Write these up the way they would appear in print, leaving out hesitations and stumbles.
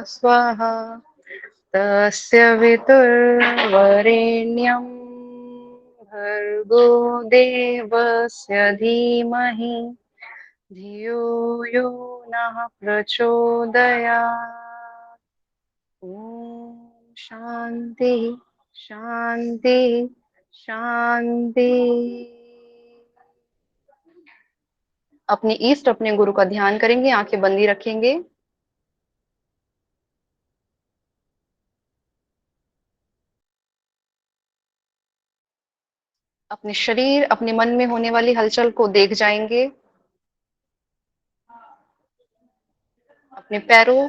स्वः तस्य वितुर्वरेण्यं भर्गो देवस्य धीमहि धियो यो नः प्रचोदयात्। ॐ शान्ति शान्ति शान्ति। अपने ईष्ट अपने गुरु का ध्यान करेंगे, आंखें बंदी रखेंगे। अपने शरीर अपने मन में होने वाली हलचल को देख जाएंगे। अपने पैरों,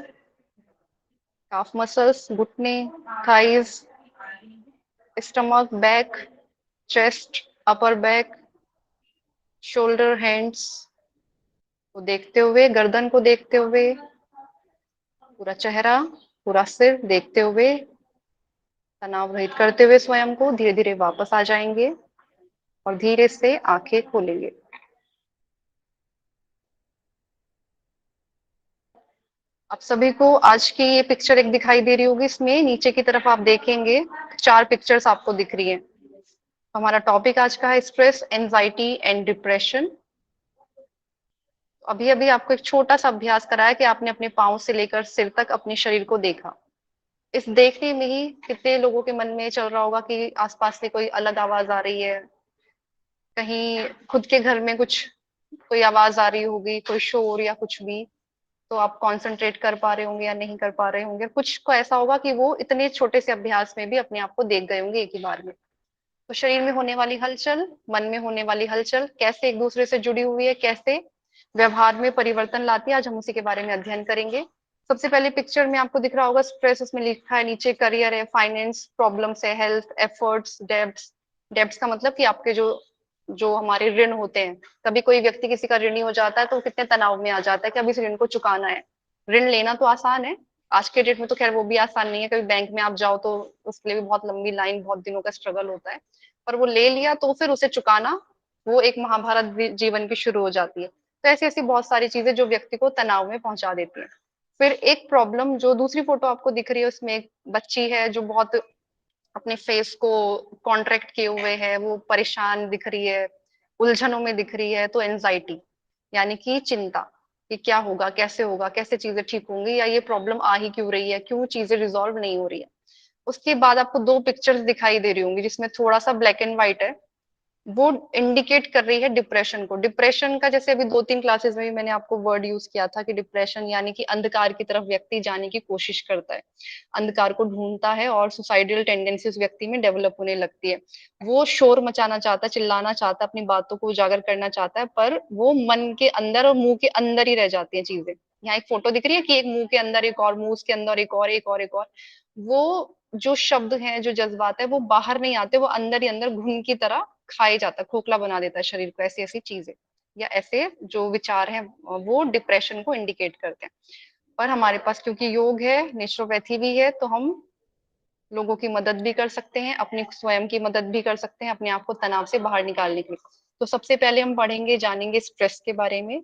काफ मसल्स, घुटने, thighs, stomach, back, chest, upper back, shoulder, hands को देखते हुए, गर्दन को देखते हुए, पूरा चेहरा, पूरा सिर देखते हुए, तनाव रहित करते हुए स्वयं को धीरे धीरे वापस आ जाएंगे और धीरे से आंखें खोलेंगे। आप सभी को आज की ये पिक्चर एक दिखाई दे रही होगी। इसमें नीचे की तरफ आप देखेंगे 4 पिक्चर्स आपको दिख रही हैं। हमारा टॉपिक आज का है स्ट्रेस, एंजाइटी एंड डिप्रेशन। अभी अभी आपको एक छोटा सा अभ्यास कराया कि आपने अपने पाँव से लेकर सिर तक अपने शरीर को देखा। इस देखने में ही कितने लोगों के मन में चल रहा होगा कि आसपास से कोई अलग आवाज आ रही है, कहीं खुद के घर में कुछ कोई आवाज आ रही होगी, कोई शोर या कुछ भी। तो आप कंसंट्रेट कर पा रहे होंगे या नहीं कर पा रहे होंगे। कुछ को ऐसा होगा कि वो इतने छोटे से अभ्यास में भी अपने आप को देख गए होंगे एक ही बार में। तो शरीर में होने वाली हलचल, मन में होने वाली हलचल कैसे एक दूसरे से जुड़ी हुई है, कैसे व्यवहार में परिवर्तन लाती है, आज हम उसी के बारे में अध्ययन करेंगे। सबसे पहले पिक्चर में आपको दिख रहा होगा स्ट्रेस, उसमें लिखा है नीचे करियर है, फाइनेंस प्रॉब्लम्स है, हेल्थ, एफर्ट्स, डेब्ट्स। डेब्ट्स का मतलब कि आपके जो जो हमारे ऋण होते हैं। कभी कोई व्यक्ति किसी का ऋणी हो जाता है तो कितने तनाव में आ जाता है कि अब इस ऋण को चुकाना है। ऋण लेना तो आसान है, आज के डेट में तो खैर वो भी आसान नहीं है। कभी बैंक में आप जाओ तो उसके लिए भी बहुत लंबी लाइन, बहुत दिनों का स्ट्रगल होता है। पर वो ले लिया तो फिर उसे चुकाना, वो एक महाभारत जीवन की शुरू हो जाती है। तो ऐसी ऐसी बहुत सारी चीजें जो व्यक्ति को तनाव में पहुंचा देती है। फिर एक प्रॉब्लम, जो दूसरी फोटो आपको दिख रही है उसमें एक बच्ची है जो बहुत अपने फेस को कॉन्ट्रैक्ट किए हुए है, वो परेशान दिख रही है, उलझनों में दिख रही है। तो एंजाइटी यानी कि चिंता कि क्या होगा, कैसे होगा, कैसे चीजें ठीक होंगी, या ये प्रॉब्लम आ ही क्यों रही है, क्यों चीजें रिजॉल्व नहीं हो रही है। उसके बाद आपको 2 पिक्चर्स दिखाई दे रही होंगी जिसमें थोड़ा सा ब्लैक एंड व्हाइट है। वो इंडिकेट कर रही है डिप्रेशन को। डिप्रेशन का जैसे अभी 2-3 क्लासेस में भी मैंने आपको वर्ड यूज किया था कि डिप्रेशन यानी कि अंधकार की तरफ व्यक्ति जाने की कोशिश करता है, अंधकार को ढूंढता है और सुसाइडल टेंडेंसी उस व्यक्ति में डेवलप होने लगती है। वो शोर मचाना चाहता है, चिल्लाना चाहता है, अपनी बातों को उजागर करना चाहता है, पर वो मन के अंदर और मुंह के अंदर ही रह जाती हैं चीजें। यहाँ एक फोटो दिख रही है कि एक मुंह के अंदर एक और, मुंह उसके अंदर एक और, एक और, एक और। वो जो शब्द हैं, जो जज्बात है, वो बाहर नहीं आते, वो अंदर ही अंदर घुन की तरह खाए जाता है, खोखला बना देता है शरीर को। ऐसी ऐसी चीजें या ऐसे जो विचार हैं वो डिप्रेशन को इंडिकेट करते हैं। पर हमारे पास क्योंकि योग है, नेचुरोपैथी भी है, तो हम लोगों की मदद भी कर सकते हैं, अपनी स्वयं की मदद भी कर सकते हैं अपने आप को तनाव से बाहर निकालने के लिए। तो सबसे पहले हम पढ़ेंगे, जानेंगे स्ट्रेस के बारे में।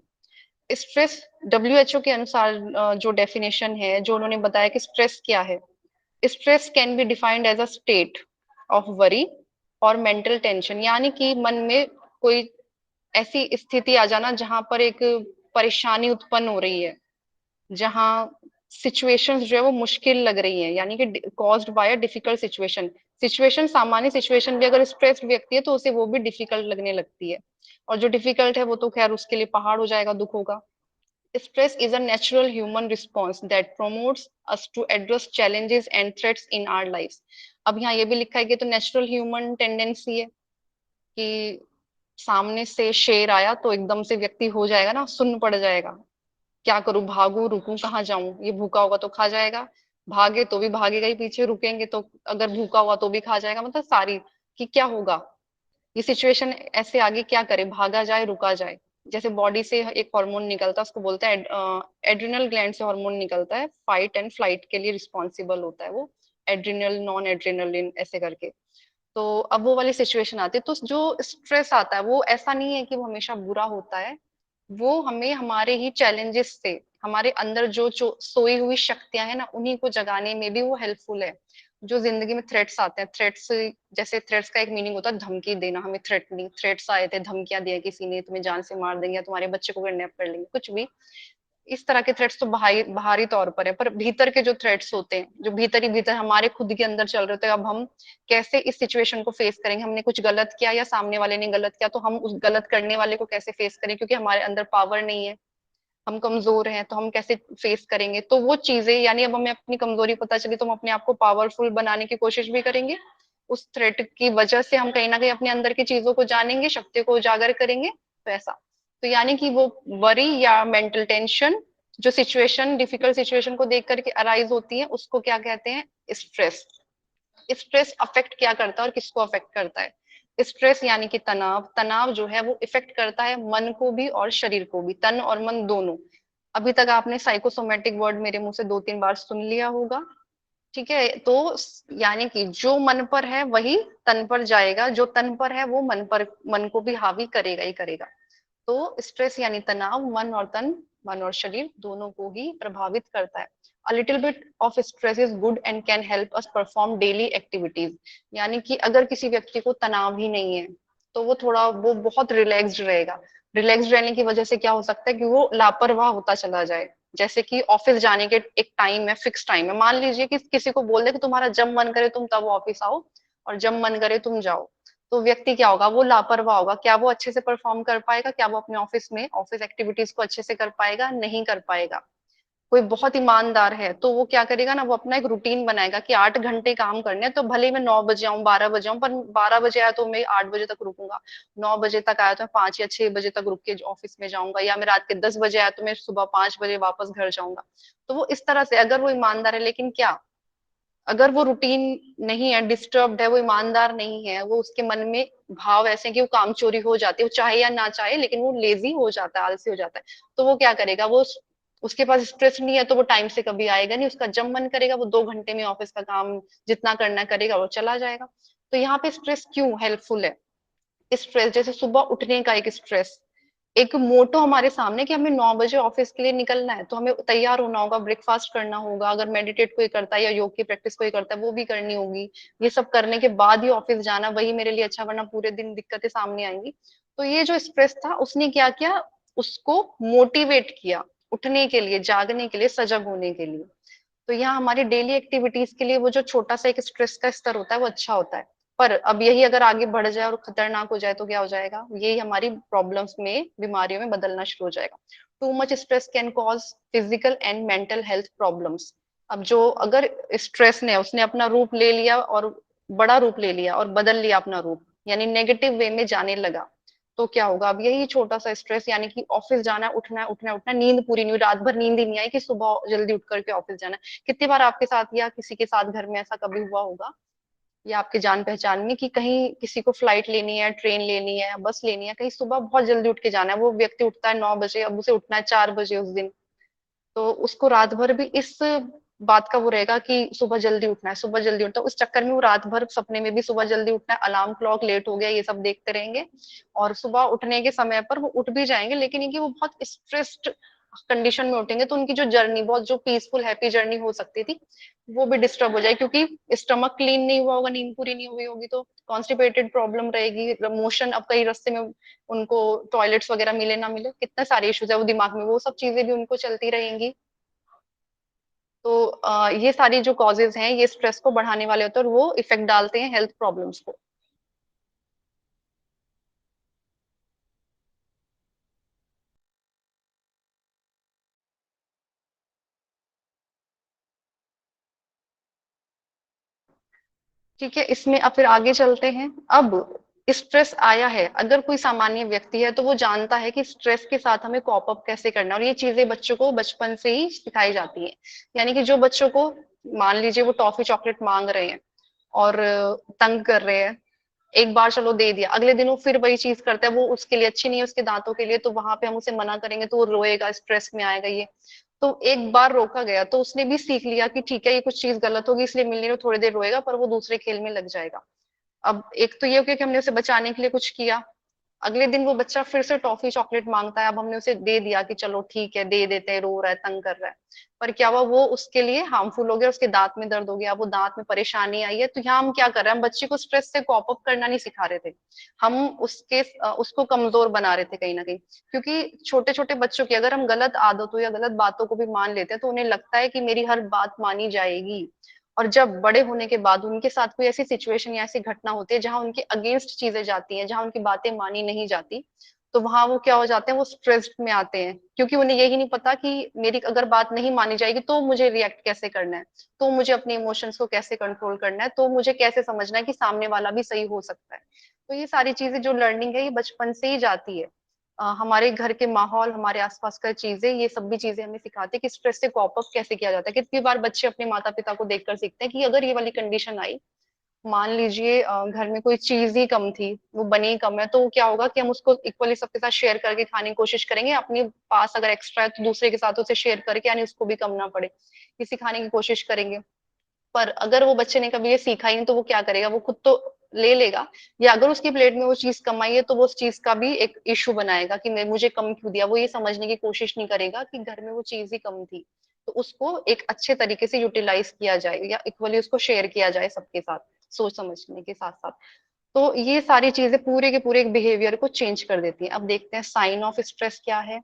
स्ट्रेस डब्ल्यूएचओ के अनुसार जो डेफिनेशन है, जो उन्होंने बताया कि स्ट्रेस क्या है। Stress can be defined as a state of worry और मेंटल टेंशन, यानी कि मन में कोई ऐसी स्थिति आ जाना जहां पर एक परेशानी उत्पन्न हो रही है, जहां सिचुएशंस जो है वो मुश्किल लग रही है, यानी कि caused by a difficult situation. Situation, सामान्य सिचुएशन भी अगर स्ट्रेस्ड व्यक्ति है तो उसे वो भी डिफिकल्ट लगने लगती है, और जो डिफिकल्ट है वो तो खैर उसके लिए पहाड़ हो जाएगा, दुख होगा। Stress is a natural human response that promotes us to address challenges and threats in our lives. अब यहाँ ये भी लिखा है कि तो नेचुरल ह्यूमन टेंडेंसी है कि सामने से शेर आया तो एकदम से व्यक्ति हो जाएगा ना, सुन्न पड़ जाएगा। क्या करूं, भागू, रुकूं, कहाँ जाऊं, ये भूखा होगा तो खा जाएगा, भागे तो भी भागेगा ही पीछे, रुकेंगे तो अगर भूखा हुआ तो भी खा जाएगा। मतलब सारी कि क्या होगा, ये सिचुएशन ऐसे आगे क्या करे, भागा जाए, रुका जाए। जैसे बॉडी से एक हार्मोन निकलता है, उसको बोलते हैं एड्रिनल ग्लैंड से हार्मोन निकलता है, फाइट एंड फ्लाइट के लिए रिस्पॉन्सिबल होता है वो, एड्रिनल, नॉन एड्रिनलिन ऐसे करके। तो अब वो वाली सिचुएशन आती है, तो जो स्ट्रेस आता है वो ऐसा नहीं है कि वो हमेशा बुरा होता है, वो हमें हमारे ही चैलेंजेस से, हमारे अंदर जो सोई हुई शक्तियां हैं ना, उन्हीं को जगाने में भी वो हेल्पफुल है। जो जिंदगी में थ्रेट्स आते हैं, थ्रेट्स, जैसे थ्रेट्स का एक मीनिंग होता है धमकी देना, हमें थ्रेटनिंग, थ्रेट्स आए थे, धमकियां दी किसी ने, तुम्हें जान से मार देंगे या तुम्हारे बच्चे को किडनैप कर लेंगे, कुछ भी। इस तरह के थ्रेट्स तो बाहरी बाहरी तौर पर है, पर भीतर के जो थ्रेट्स होते हैं, जो भीतर ही भीतर हमारे खुद के अंदर चल रहे होते हैं, अब हम कैसे इस सिचुएशन को फेस करेंगे, हमने कुछ गलत किया या सामने वाले ने गलत किया, तो हम उस गलत करने वाले को कैसे फेस करें, क्योंकि हमारे अंदर पावर नहीं है, हम कमजोर हैं, तो हम कैसे फेस करेंगे। तो वो चीजें, यानी अब हमें अपनी कमजोरी पता चली तो हम अपने आप को पावरफुल बनाने की कोशिश भी करेंगे। उस थ्रेट की वजह से हम कहीं ना कहीं अपने अंदर की चीजों को जानेंगे, शक्तियों को उजागर करेंगे, तो ऐसा। तो यानी कि वो वरी या मेंटल टेंशन, जो सिचुएशन, डिफिकल्ट सिचुएशन को देख करके अराइज होती है, उसको क्या कहते हैं, स्ट्रेस। स्ट्रेस अफेक्ट क्या करता है और किसको अफेक्ट करता है? स्ट्रेस यानी कि तनाव, तनाव जो है वो इफेक्ट करता है मन को भी और शरीर को भी, तन और मन दोनों। अभी तक आपने साइकोसोमेटिक वर्ड मेरे मुंह से 2-3 बार सुन लिया होगा। ठीक है, तो यानी कि जो मन पर है वही तन पर जाएगा, जो तन पर है वो मन पर, मन को भी हावी करेगा ही करेगा। तो स्ट्रेस यानी तनाव मन और तन, मन और शरीर दोनों को ही प्रभावित करता है। A little bit of stress is good and can help us perform daily activities। यानी कि अगर किसी व्यक्ति को तनाव ही नहीं है, तो वो बहुत रिलैक्स्ड रहेगा। रिलैक्स्ड रहने की वजह से क्या हो सकता है कि वो लापरवाह होता चला जाए। जैसे कि ऑफिस जाने के एक टाइम है, फिक्स टाइम है, मान लीजिए कि किसी को बोल दे कि तुम्हारा जब मन करे तुम तब ऑफिस आओ और जब मन करे तुम जाओ, तो व्यक्ति क्या होगा, वो लापरवाह होगा। क्या वो अच्छे से परफॉर्म कर पाएगा? क्या वो अपने ऑफिस में ऑफिस एक्टिविटीज को अच्छे से कर पाएगा? नहीं कर पाएगा। कोई बहुत ईमानदार है तो वो क्या करेगा ना, वो अपना एक रूटीन बनाएगा कि 8 घंटे काम करने हैं, तो भले ही मैं 9 बजे आऊँ, 12 बजे आऊँ, पर 12 बजे आया तो मैं 8 बजे तक रुकूंगा, 9 बजे तक आया तो मैं 5 या 6 बजे तक रुक के ऑफिस में जाऊंगा, या मैं रात के 10 बजे आया तो मैं सुबह 5 बजे वापस घर जाऊंगा। तो वो इस तरह से, अगर वो ईमानदार है, लेकिन क्या, अगर वो रूटीन नहीं है, डिस्टर्ब्ड है, वो ईमानदार नहीं है, वो उसके मन में भाव ऐसे हैं कि वो कामचोरी हो जाती है, वो चाहे या ना चाहे, लेकिन वो लेजी हो जाता है, आलसी हो जाता है, तो वो क्या करेगा, वो उसके पास स्ट्रेस नहीं है तो वो टाइम से कभी आएगा नहीं, उसका जब मन करेगा वो 2 घंटे में ऑफिस का काम जितना करना करेगा, वो चला जाएगा। तो यहाँ पे स्ट्रेस क्यों हेल्पफुल है? स्ट्रेस जैसे सुबह उठने का एक स्ट्रेस, एक मोटो हमारे सामने कि हमें 9 बजे ऑफिस के लिए निकलना है, तो हमें तैयार होना होगा, ब्रेकफास्ट करना होगा, अगर मेडिटेट कोई करता है या योग की प्रैक्टिस कोई करता है वो भी करनी होगी। ये सब करने के बाद ही ऑफिस जाना, वही मेरे लिए अच्छा, वरना पूरे दिन दिक्कतें सामने आएंगी। तो ये जो स्ट्रेस था उसने क्या किया, उसको मोटिवेट किया उठने के लिए, जागने के लिए, सजग होने के लिए। तो यहाँ हमारी डेली एक्टिविटीज के लिए वो जो छोटा सा एक स्ट्रेस का स्तर होता है वो अच्छा होता है। पर अब यही अगर आगे बढ़ जाए और खतरनाक हो जाए तो क्या हो जाएगा, यही हमारी प्रॉब्लम्स में, बीमारियों में बदलना शुरू हो जाएगा। Too much stress can cause physical and mental health problems. अब जो अगर स्ट्रेस ने उसने अपना रूप ले लिया और बड़ा रूप ले लिया और बदल लिया अपना रूप, यानी नेगेटिव वे में जाने लगा, तो क्या होगा, अब यही छोटा सा स्ट्रेस, यानी कि ऑफिस जाना है, उठना है, उठना है, उठना है, नींद पूरी नहीं हुई, रात भर नींद ही नहीं आई कि सुबह जल्दी उठ करके ऑफिस जाना है। कितनी बार आपके साथ या किसी के साथ घर में ऐसा कभी हुआ होगा, या आपके जान पहचान में, कि कहीं किसी को फ्लाइट लेनी है, ट्रेन लेनी है, बस लेनी है, कहीं सुबह बहुत जल्दी उठ के जाना है, वो व्यक्ति उठता है 9 बजे, अब उसे उठना है 4 बजे उस दिन, तो उसको रात भर भी इस बात का वो रहेगा कि सुबह जल्दी उठना है, सुबह जल्दी उठना है, उस चक्कर में वो रात भर सपने में भी सुबह जल्दी उठना है, अलार्म क्लॉक लेट हो गया, ये सब देखते रहेंगे, और सुबह उठने के समय पर वो उठ भी जाएंगे, लेकिन ये कि वो बहुत स्ट्रेस्ड कंडीशन में उठेंगे, तो उनकी जो जर्नी, बहुत जो पीसफुल हैप्पी जर्नी हो सकती थी, वो भी डिस्टर्ब हो जाए, क्योंकि स्टमक क्लीन नहीं हुआ होगा, नींद पूरी नहीं हुई होगी, तो कॉन्स्टिपेटेड प्रॉब्लम रहेगी, मोशन, अब कई रास्ते में उनको टॉयलेट्स वगैरह मिले ना मिले, कितने सारे इश्यूज है वो दिमाग में, वो सब चीजें भी उनको चलती रहेंगी। तो ये सारी जो कॉजेज हैं ये स्ट्रेस को बढ़ाने वाले होते हैं और वो इफेक्ट डालते हैं हेल्थ प्रॉब्लम्स को। ठीक है, इसमें अब फिर आगे चलते हैं। अब स्ट्रेस आया है, अगर कोई सामान्य व्यक्ति है तो वो जानता है कि स्ट्रेस के साथ हमें कॉप अप कैसे करना है, और ये चीजें बच्चों को बचपन से ही सिखाई जाती है। यानी कि जो बच्चों को, मान लीजिए वो टॉफी चॉकलेट मांग रहे हैं और तंग कर रहे हैं, एक बार चलो दे दिया, अगले दिन वो फिर वही चीज करता है, वो उसके लिए अच्छी नहीं है, उसके दांतों के लिए, तो वहां पे हम उसे मना करेंगे तो वो रोएगा, स्ट्रेस में आएगा ये। तो एक बार रोका गया तो उसने भी सीख लिया कि ठीक है ये कुछ चीज गलत होगी इसलिए मिल नहीं रही, थोड़ी देर रोएगा पर वो दूसरे खेल में लग जाएगा। अब एक तो ये हो गया कि हमने उसे बचाने के लिए कुछ किया, अगले दिन वो बच्चा फिर से टॉफी चॉकलेट मांगता है, अब हमने उसे दे दिया कि चलो ठीक है दे देते हैं, रो रहा है तंग कर रहा है, पर क्या हुआ वो उसके लिए हार्मफुल हो गया, उसके दांत में दर्द हो गया, वो दांत में परेशानी आई है। तो यहाँ हम क्या कर रहे हैं, हम बच्चे को स्ट्रेस से कॉप अप करना नहीं सिखा रहे थे, हम उसको कमजोर बना रहे थे कहीं ना कहीं। क्योंकि छोटे छोटे बच्चों की अगर हम गलत आदतों या गलत बातों को भी मान लेते हैं तो उन्हें लगता है कि मेरी हर बात मानी जाएगी। और जब बड़े होने के बाद उनके साथ कोई ऐसी सिचुएशन या ऐसी घटना होती है जहां उनके अगेंस्ट चीजें जाती हैं, जहां उनकी बातें मानी नहीं जाती, तो वहां वो क्या हो जाते हैं, वो स्ट्रेस्ड में आते हैं, क्योंकि उन्हें यही नहीं पता कि मेरी अगर बात नहीं मानी जाएगी तो मुझे रिएक्ट कैसे करना है, तो मुझे अपने इमोशंस को कैसे कंट्रोल करना है, तो मुझे कैसे समझना है कि सामने वाला भी सही हो सकता है। तो ये सारी चीजें जो लर्निंग है ये बचपन से ही जाती है। हमारे घर के माहौल, हमारे आसपास का चीजें, ये सब भी चीजें हमें सिखाती है कि स्ट्रेस से कॉप अप कैसे किया जाता है। कितनी बार बच्चे अपने माता पिता को देखकर सीखते हैं कि अगर ये वाली कंडीशन आई, मान लीजिए घर में कोई चीज ही कम थी, वो बनी कम है, तो क्या होगा कि हम उसको इक्वली सबके साथ शेयर करके खाने की कोशिश करेंगे, अपने पास अगर एक्स्ट्रा है तो दूसरे के साथ उसे शेयर करके, यानी उसको भी कम ना पड़े, इसी खाने की कोशिश करेंगे। पर अगर वो बच्चे ने कभी ये सीखा ही नहीं तो वो क्या करेगा, वो खुद तो ले लेगा, या अगर उसकी प्लेट में वो चीज कम आई है तो वो उस चीज का भी एक इशू बनाएगा कि मैं मुझे कम क्यों दिया। वो ये समझने की कोशिश नहीं करेगा कि घर में वो चीज ही कम थी, तो उसको एक अच्छे तरीके से यूटिलाइज किया जाए या इक्वली उसको शेयर किया जाए सबके साथ, सोच समझने के साथ साथ। तो ये सारी चीजें पूरे के पूरे एक बिहेवियर को चेंज कर देती हैं। अब देखते हैं साइन ऑफ स्ट्रेस क्या है।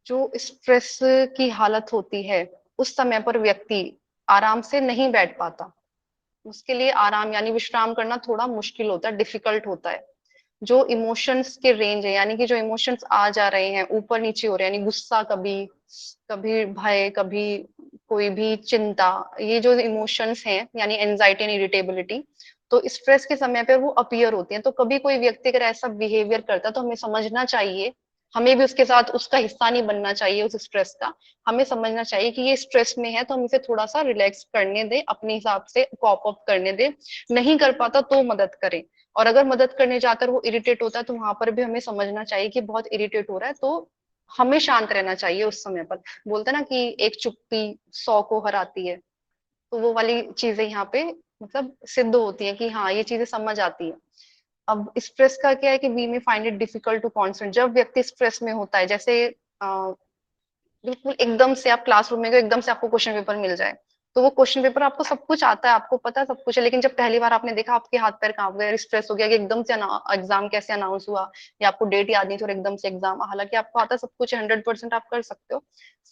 जो स्ट्रेस की हालत होती है उस समय पर व्यक्ति आराम से नहीं बैठ पाता, उसके लिए आराम यानी विश्राम करना थोड़ा मुश्किल होता है, डिफिकल्ट होता है। जो इमोशंस के रेंज है, यानी कि जो इमोशंस आ जा रहे हैं ऊपर नीचे हो रहे हैं, यानी गुस्सा कभी, कभी भय, कभी कोई भी चिंता, ये जो इमोशंस हैं यानी एंजाइटी एंड इरिटेबिलिटी, तो स्ट्रेस के समय पे वो अपीयर होती हैं। तो कभी कोई व्यक्ति अगर ऐसा बिहेवियर करता है तो हमें समझना चाहिए, हमें भी उसके साथ उसका हिस्सा नहीं बनना चाहिए उस स्ट्रेस का। हमें समझना चाहिए कि ये स्ट्रेस में है तो हम इसे थोड़ा सा रिलैक्स करने दें, अपने हिसाब से कॉप अप करने दें, नहीं कर पाता तो मदद करें। और अगर मदद करने जाकर वो इरिटेट होता है तो वहां पर भी हमें समझना चाहिए कि बहुत इरिटेट हो रहा है, तो हमें शांत रहना चाहिए उस समय पर। बोलते हैं ना कि एक चुप्पी 100 को हराती है, तो वो वाली चीजें यहाँ पे मतलब सिद्ध होती है कि हाँ ये चीजें समझ आती है। अब स्ट्रेस का क्या है कि we may find it difficult to concentrate. जब व्यक्ति स्ट्रेस में होता है, जैसे बिल्कुल एकदम से आप क्लासरूम में गए, एकदम से आपको क्वेश्चन पेपर मिल जाए, तो वो क्वेश्चन पेपर आपको सब कुछ आता है, आपको पता है सब कुछ है, लेकिन जब पहली बार आपने देखा आपके हाथ पैर कांप गए, स्ट्रेस हो गया कि एकदम से एग्जाम कैसे अनाउंस हुआ, या आपको डेट याद नहीं थी और एकदम से एग्जाम, हालांकि आपको आता सब कुछ 100% आप कर सकते हो,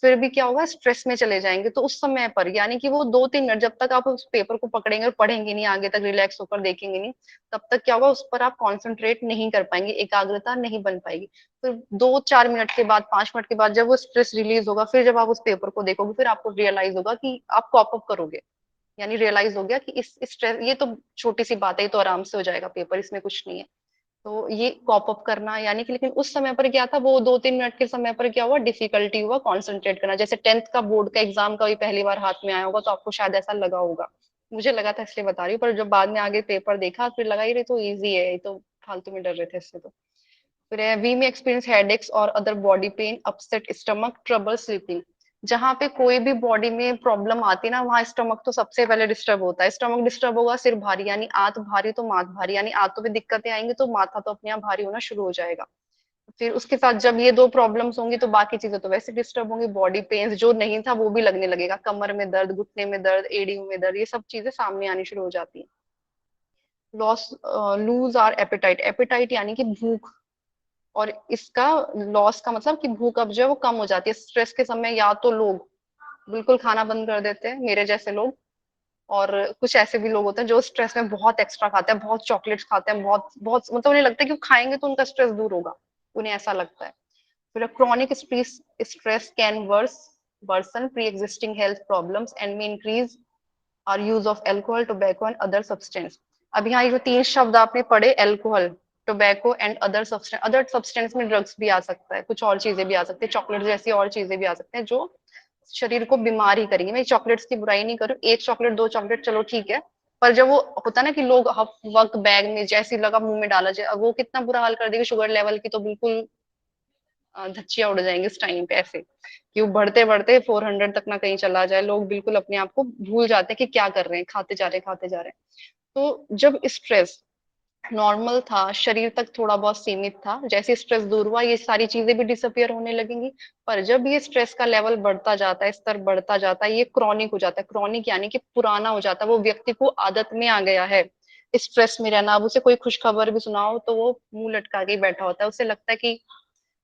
फिर भी क्या होगा, स्ट्रेस में चले जाएंगे। तो उस समय पर यानी कि वो 2-3 मिनट जब तक आप उस पेपर को पकड़ेंगे और पढ़ेंगे नहीं, आगे तक रिलैक्स होकर देखेंगे नहीं, तब तक क्या होगा, उस पर आप कॉन्सेंट्रेट नहीं कर पाएंगे, एकाग्रता नहीं बन पाएगी। फिर 2-4 मिनट के बाद, 5 मिनट के बाद जब वो स्ट्रेस रिलीज होगा, फिर जब आप उस पेपर को देखोगे, फिर आपको रियलाइज होगा कि आप कॉप अप करोगे, यानी रियलाइज हो गया कि इस स्ट्रेस, ये तो छोटी सी बात है, ये तो आराम से हो जाएगा पेपर, इसमें कुछ नहीं है। तो ये कॉप अप करना, यानी कि लेकिन उस समय पर क्या था, वो 2-3 मिनट के समय पर क्या हुआ, डिफिकल्टी हुआ कॉन्सेंट्रेट करना। जैसे 10th का बोर्ड का एग्जाम का भी पहली बार हाथ में आया होगा तो आपको शायद ऐसा लगा होगा, मुझे लगा था इसलिए बता रही हूँ, पर जब बाद में आगे पेपर देखा फिर लगा ये तो ईजी है, ये तो फालतू में डर रहे थे इससे। तो फिर है वी में एक्सपीरियंस हेडेक्स और other body pain, upset stomach, trouble sleeping. जहां पे कोई भी बॉडी में प्रॉब्लम आती है ना, वहां स्टमक तो सबसे पहले डिस्टर्ब होता है। स्टमक डिस्टर्ब होगा, सिर भारी, यानी आंत भारी तो माथ भारी, यानी आंतों में दिक्कतें आएंगी तो माथा तो अपने आप भारी होना शुरू हो जाएगा। फिर उसके साथ जब ये दो प्रॉब्लम्स होंगी तो बाकी चीजें तो वैसे डिस्टर्ब होंगी, बॉडी पेन जो नहीं था वो भी लगने लगेगा, कमर में दर्द, घुटने में दर्द, एड़ी में दर्द, ये सब चीजें सामने आनी शुरू हो जाती है। Loss, lose or appetite, appetite यानी कि भूख, और इसका लॉस का मतलब कि भूख अब जो है वो कम हो जाती है स्ट्रेस के समय। या तो लोग बिल्कुल खाना बंद कर देते हैं, मेरे जैसे लोग, और कुछ ऐसे भी लोग होते हैं जो स्ट्रेस में बहुत एक्स्ट्रा खाते हैं, बहुत चॉकलेट्स खाते हैं, बहुत बहुत, मतलब उन्हें लगता है कि वो खाएंगे तो उनका स्ट्रेस दूर होगा, उन्हें ऐसा लगता है। फिर chronic stress can worsen pre existing health problems and में increase our use of alcohol, tobacco and other substance. अब यहाँ ये जो 3 शब्द आपने पढ़े, alcohol, tobacco and other substance, other substance में ड्रग्स भी आ सकता है, कुछ और चीजें भी आ सकती है, चॉकलेट जैसी और चीजें भी आ सकते हैं जो शरीर को बीमार ही करेंगे। मैं चॉकलेट्स की बुराई नहीं करूँ, 1 चॉकलेट 2 चॉकलेट चलो ठीक है, पर जब वो होता है ना कि लोग हफ वक्त बैग में जैसी लगा मुंह में डाला जाए, वो कितना बुरा हाल कर देगी, शुगर लेवल की तो बिल्कुल धच्चियां उड़ जाएंगी इस टाइम पे, ऐसे कि वो बढ़ते बढ़ते 400 तक ना कहीं चला जाए, लोग बिल्कुल अपने आप को भूल जाते हैं कि क्या कर रहे हैं, खाते जा रहे हैं, खाते जा रहे हैं। तो जब स्ट्रेस नॉर्मल था, शरीर तक थोड़ा बहुत सीमित था। जैसे स्ट्रेस दूर हुआ, ये सारी चीज़ें भी डिसअपीयर होने लगेंगी। पर जब ये स्ट्रेस का लेवल बढ़ता जाता है, स्तर बढ़ता जाता है, ये क्रॉनिक हो जाता है। क्रॉनिक यानी कि पुराना हो जाता है, वो व्यक्ति को आदत में आ गया है स्ट्रेस में रहना। अब उसे कोई खुशखबर भी सुनाओ तो वो मुँह लटका के ही बैठा होता है। उसे लगता है कि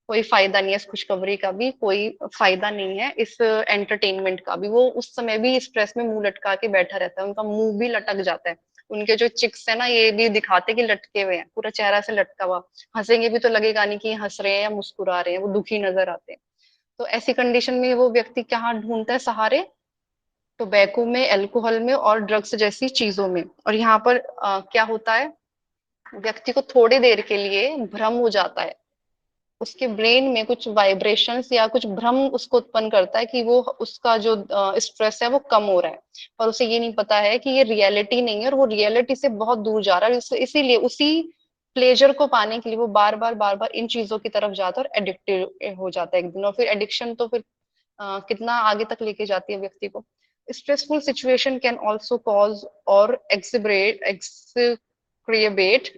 कोई फ़ायदा नहीं है इस खुशखबरी का भी, कोई फ़ायदा नहीं है इस एंटरटेनमेंट का भी। वो उस समय भी स्ट्रेस में मुँह लटका के बैठा रहता है, उनका मुँह भी लटक जाता है। उनके जो चिक्स है ना, ये भी दिखाते हैं कि लटके हुए हैं, पूरा चेहरा से लटका हुआ। हँसेंगे भी तो लगेगा नहीं कि हँस रहे हैं या मुस्कुरा रहे हैं, वो दुखी नज़र आते हैं। तो ऐसी कंडीशन में वो व्यक्ति कहाँ ढूँढता है सहारे? टोबैको में, अल्कोहल में और ड्रग्स जैसी चीज़ों में। और यहाँ पर क्या होता है, व्यक्ति को थोड़ी देर के लिए भ्रम हो जाता है। उसके ब्रेन में कुछ वाइब्रेशंस या कुछ भ्रम उसको उत्पन्न करता है कि वो उसका जो स्ट्रेस है वो कम हो रहा है। पर उसे ये नहीं पता है कि ये रियलिटी नहीं है और वो रियलिटी से बहुत दूर जा रहा है। इसीलिए उसी प्लेजर को पाने के लिए वो बार बार इन चीजों की तरफ जाता है और एडिक्टिव हो जाता है एक दिन। और फिर एडिक्शन तो फिर कितना आगे तक लेके जाती है व्यक्ति को। Stressful situation can also cause और exacerbate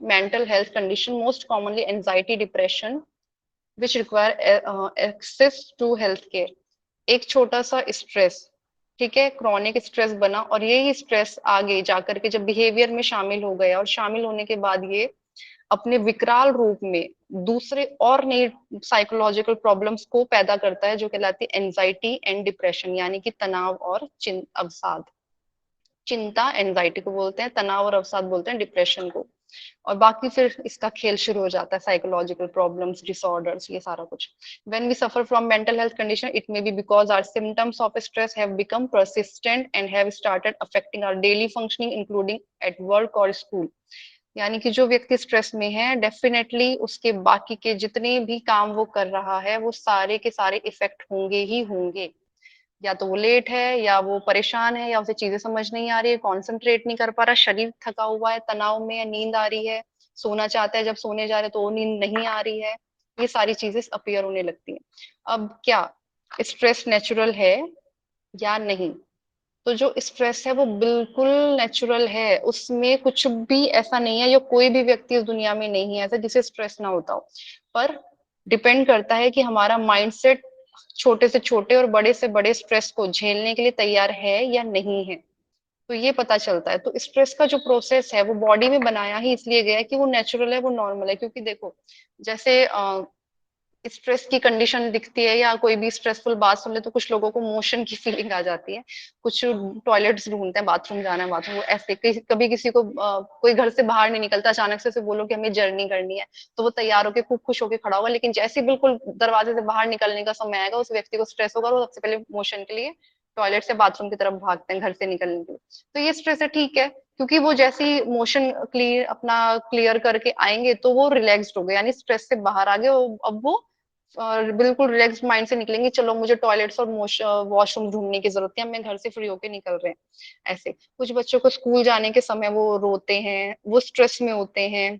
mental health condition, most commonly anxiety, depression, which require access to health care। एक छोटा सा स्ट्रेस, ठीक है, क्रॉनिक स्ट्रेस बना और यही स्ट्रेस आगे जाकर के जब बिहेवियर में शामिल हो गया और शामिल होने के बाद ये अपने विकराल रूप में दूसरे और नई साइकोलॉजिकल प्रॉब्लम्स को पैदा करता है, जो कहलाती है एंजाइटी एंड डिप्रेशन, यानी कि तनाव और अवसाद। चिंता एंजाइटी को बोलते हैं, तनाव और अवसाद बोलते हैं डिप्रेशन को। और बाकी फिर इसका खेल शुरू हो जाता है, साइकोलॉजिकल प्रॉब्लम्स, डिसऑर्डर्स, ये सारा कुछ। When we suffer from mental health condition, it may be because our symptoms of stress have become persistent and have started affecting our daily functioning including at work और school. यानी कि जो व्यक्ति stress में है, डेफिनेटली उसके बाकी के जितने भी काम वो कर रहा है वो सारे के सारे इफेक्ट होंगे ही होंगे। या तो वो लेट है, या वो परेशान है, या उसे चीजें समझ नहीं आ रही है, कॉन्सेंट्रेट नहीं कर पा रहा, शरीर थका हुआ है, तनाव में है, नींद आ रही है, सोना चाहता है, जब सोने जा रहे तो वो नींद नहीं आ रही है। ये सारी चीजें अपीयर होने लगती हैं। अब क्या स्ट्रेस नेचुरल है या नहीं? तो जो स्ट्रेस है वो बिल्कुल नेचुरल है, उसमें कुछ भी ऐसा नहीं है, या कोई भी व्यक्ति इस दुनिया में नहीं है ऐसा जिसे स्ट्रेस ना होता हो। पर डिपेंड करता है कि हमारा माइंडसेट छोटे से छोटे और बड़े से बड़े स्ट्रेस को झेलने के लिए तैयार है या नहीं है। तो ये पता चलता है। तो स्ट्रेस का जो प्रोसेस है वो बॉडी में बनाया ही इसलिए गया है कि वो नेचुरल है, वो नॉर्मल है। क्योंकि देखो, जैसे स्ट्रेस की कंडीशन दिखती है या कोई भी स्ट्रेसफुल बात सुन ले तो कुछ लोगों को मोशन की फीलिंग आ जाती है। कुछ टॉयलेट्स ढूंढते हैं, बाथरूम जाना है, बाथरूम, वो ऐसे कभी किसी को कोई घर से बाहर नहीं निकलता, अचानक से बोलो कि हमें जर्नी करनी है तो वो तैयार होकर खूब खुश होकर खड़ा होगा, लेकिन जैसे ही बिल्कुल दरवाजे से बाहर निकलने का समय आएगा उस व्यक्ति को स्ट्रेस होगा और वो सबसे पहले मोशन के लिए टॉयलेट से बाथरूम की तरफ भागते हैं घर से निकलने के लिए। तो ये स्ट्रेस है, ठीक है, क्योंकि वो जैसी मोशन क्लियर अपना क्लियर करके आएंगे तो वो रिलैक्स्ड हो गए, यानी स्ट्रेस से बाहर आ गए। अब वो और बिल्कुल रिलैक्स्ड माइंड से निकलेंगे, चलो मुझे टॉयलेट्स और वॉशरूम ढूंढने की जरूरत है, हम घर से फ्री होके निकल रहे हैं। ऐसे कुछ बच्चों को स्कूल जाने के समय वो रोते हैं, वो स्ट्रेस में होते हैं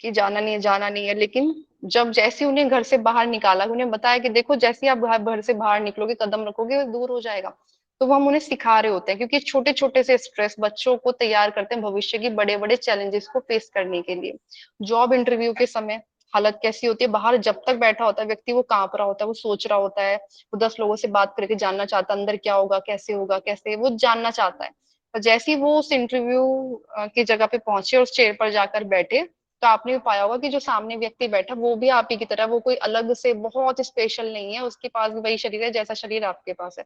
कि जाना नहीं है, जाना नहीं है। लेकिन जब जैसे उन्हें घर से बाहर निकाला, उन्हें बताया कि देखो जैसे ही आप घर से बाहर निकलोगे, कदम रखोगे, वो दूर हो जाएगा। तो वो हम उन्हें सिखा रहे होते हैं, क्योंकि छोटे छोटे से स्ट्रेस बच्चों को तैयार करते हैं भविष्य की बड़े बड़े चैलेंजेस को फेस करने के लिए। जॉब इंटरव्यू के समय हालत कैसी होती है, बाहर जब तक बैठा होता है व्यक्ति वो कांप रहा होता है, वो सोच रहा होता है, वो 10 लोगों से बात करके जानना चाहता है अंदर क्या होगा, कैसे होगा, कैसे वो जानना चाहता है। पर जैसे ही वो उस इंटरव्यू की जगह पे पहुंचे और उस चेयर पर जाकर बैठे, तो आपने भी पाया होगा कि जो सामने व्यक्ति बैठा वो भी आप ही की तरह, वो कोई अलग से बहुत स्पेशल नहीं है, उसके पास भी वही शरीर है जैसा शरीर आपके पास है।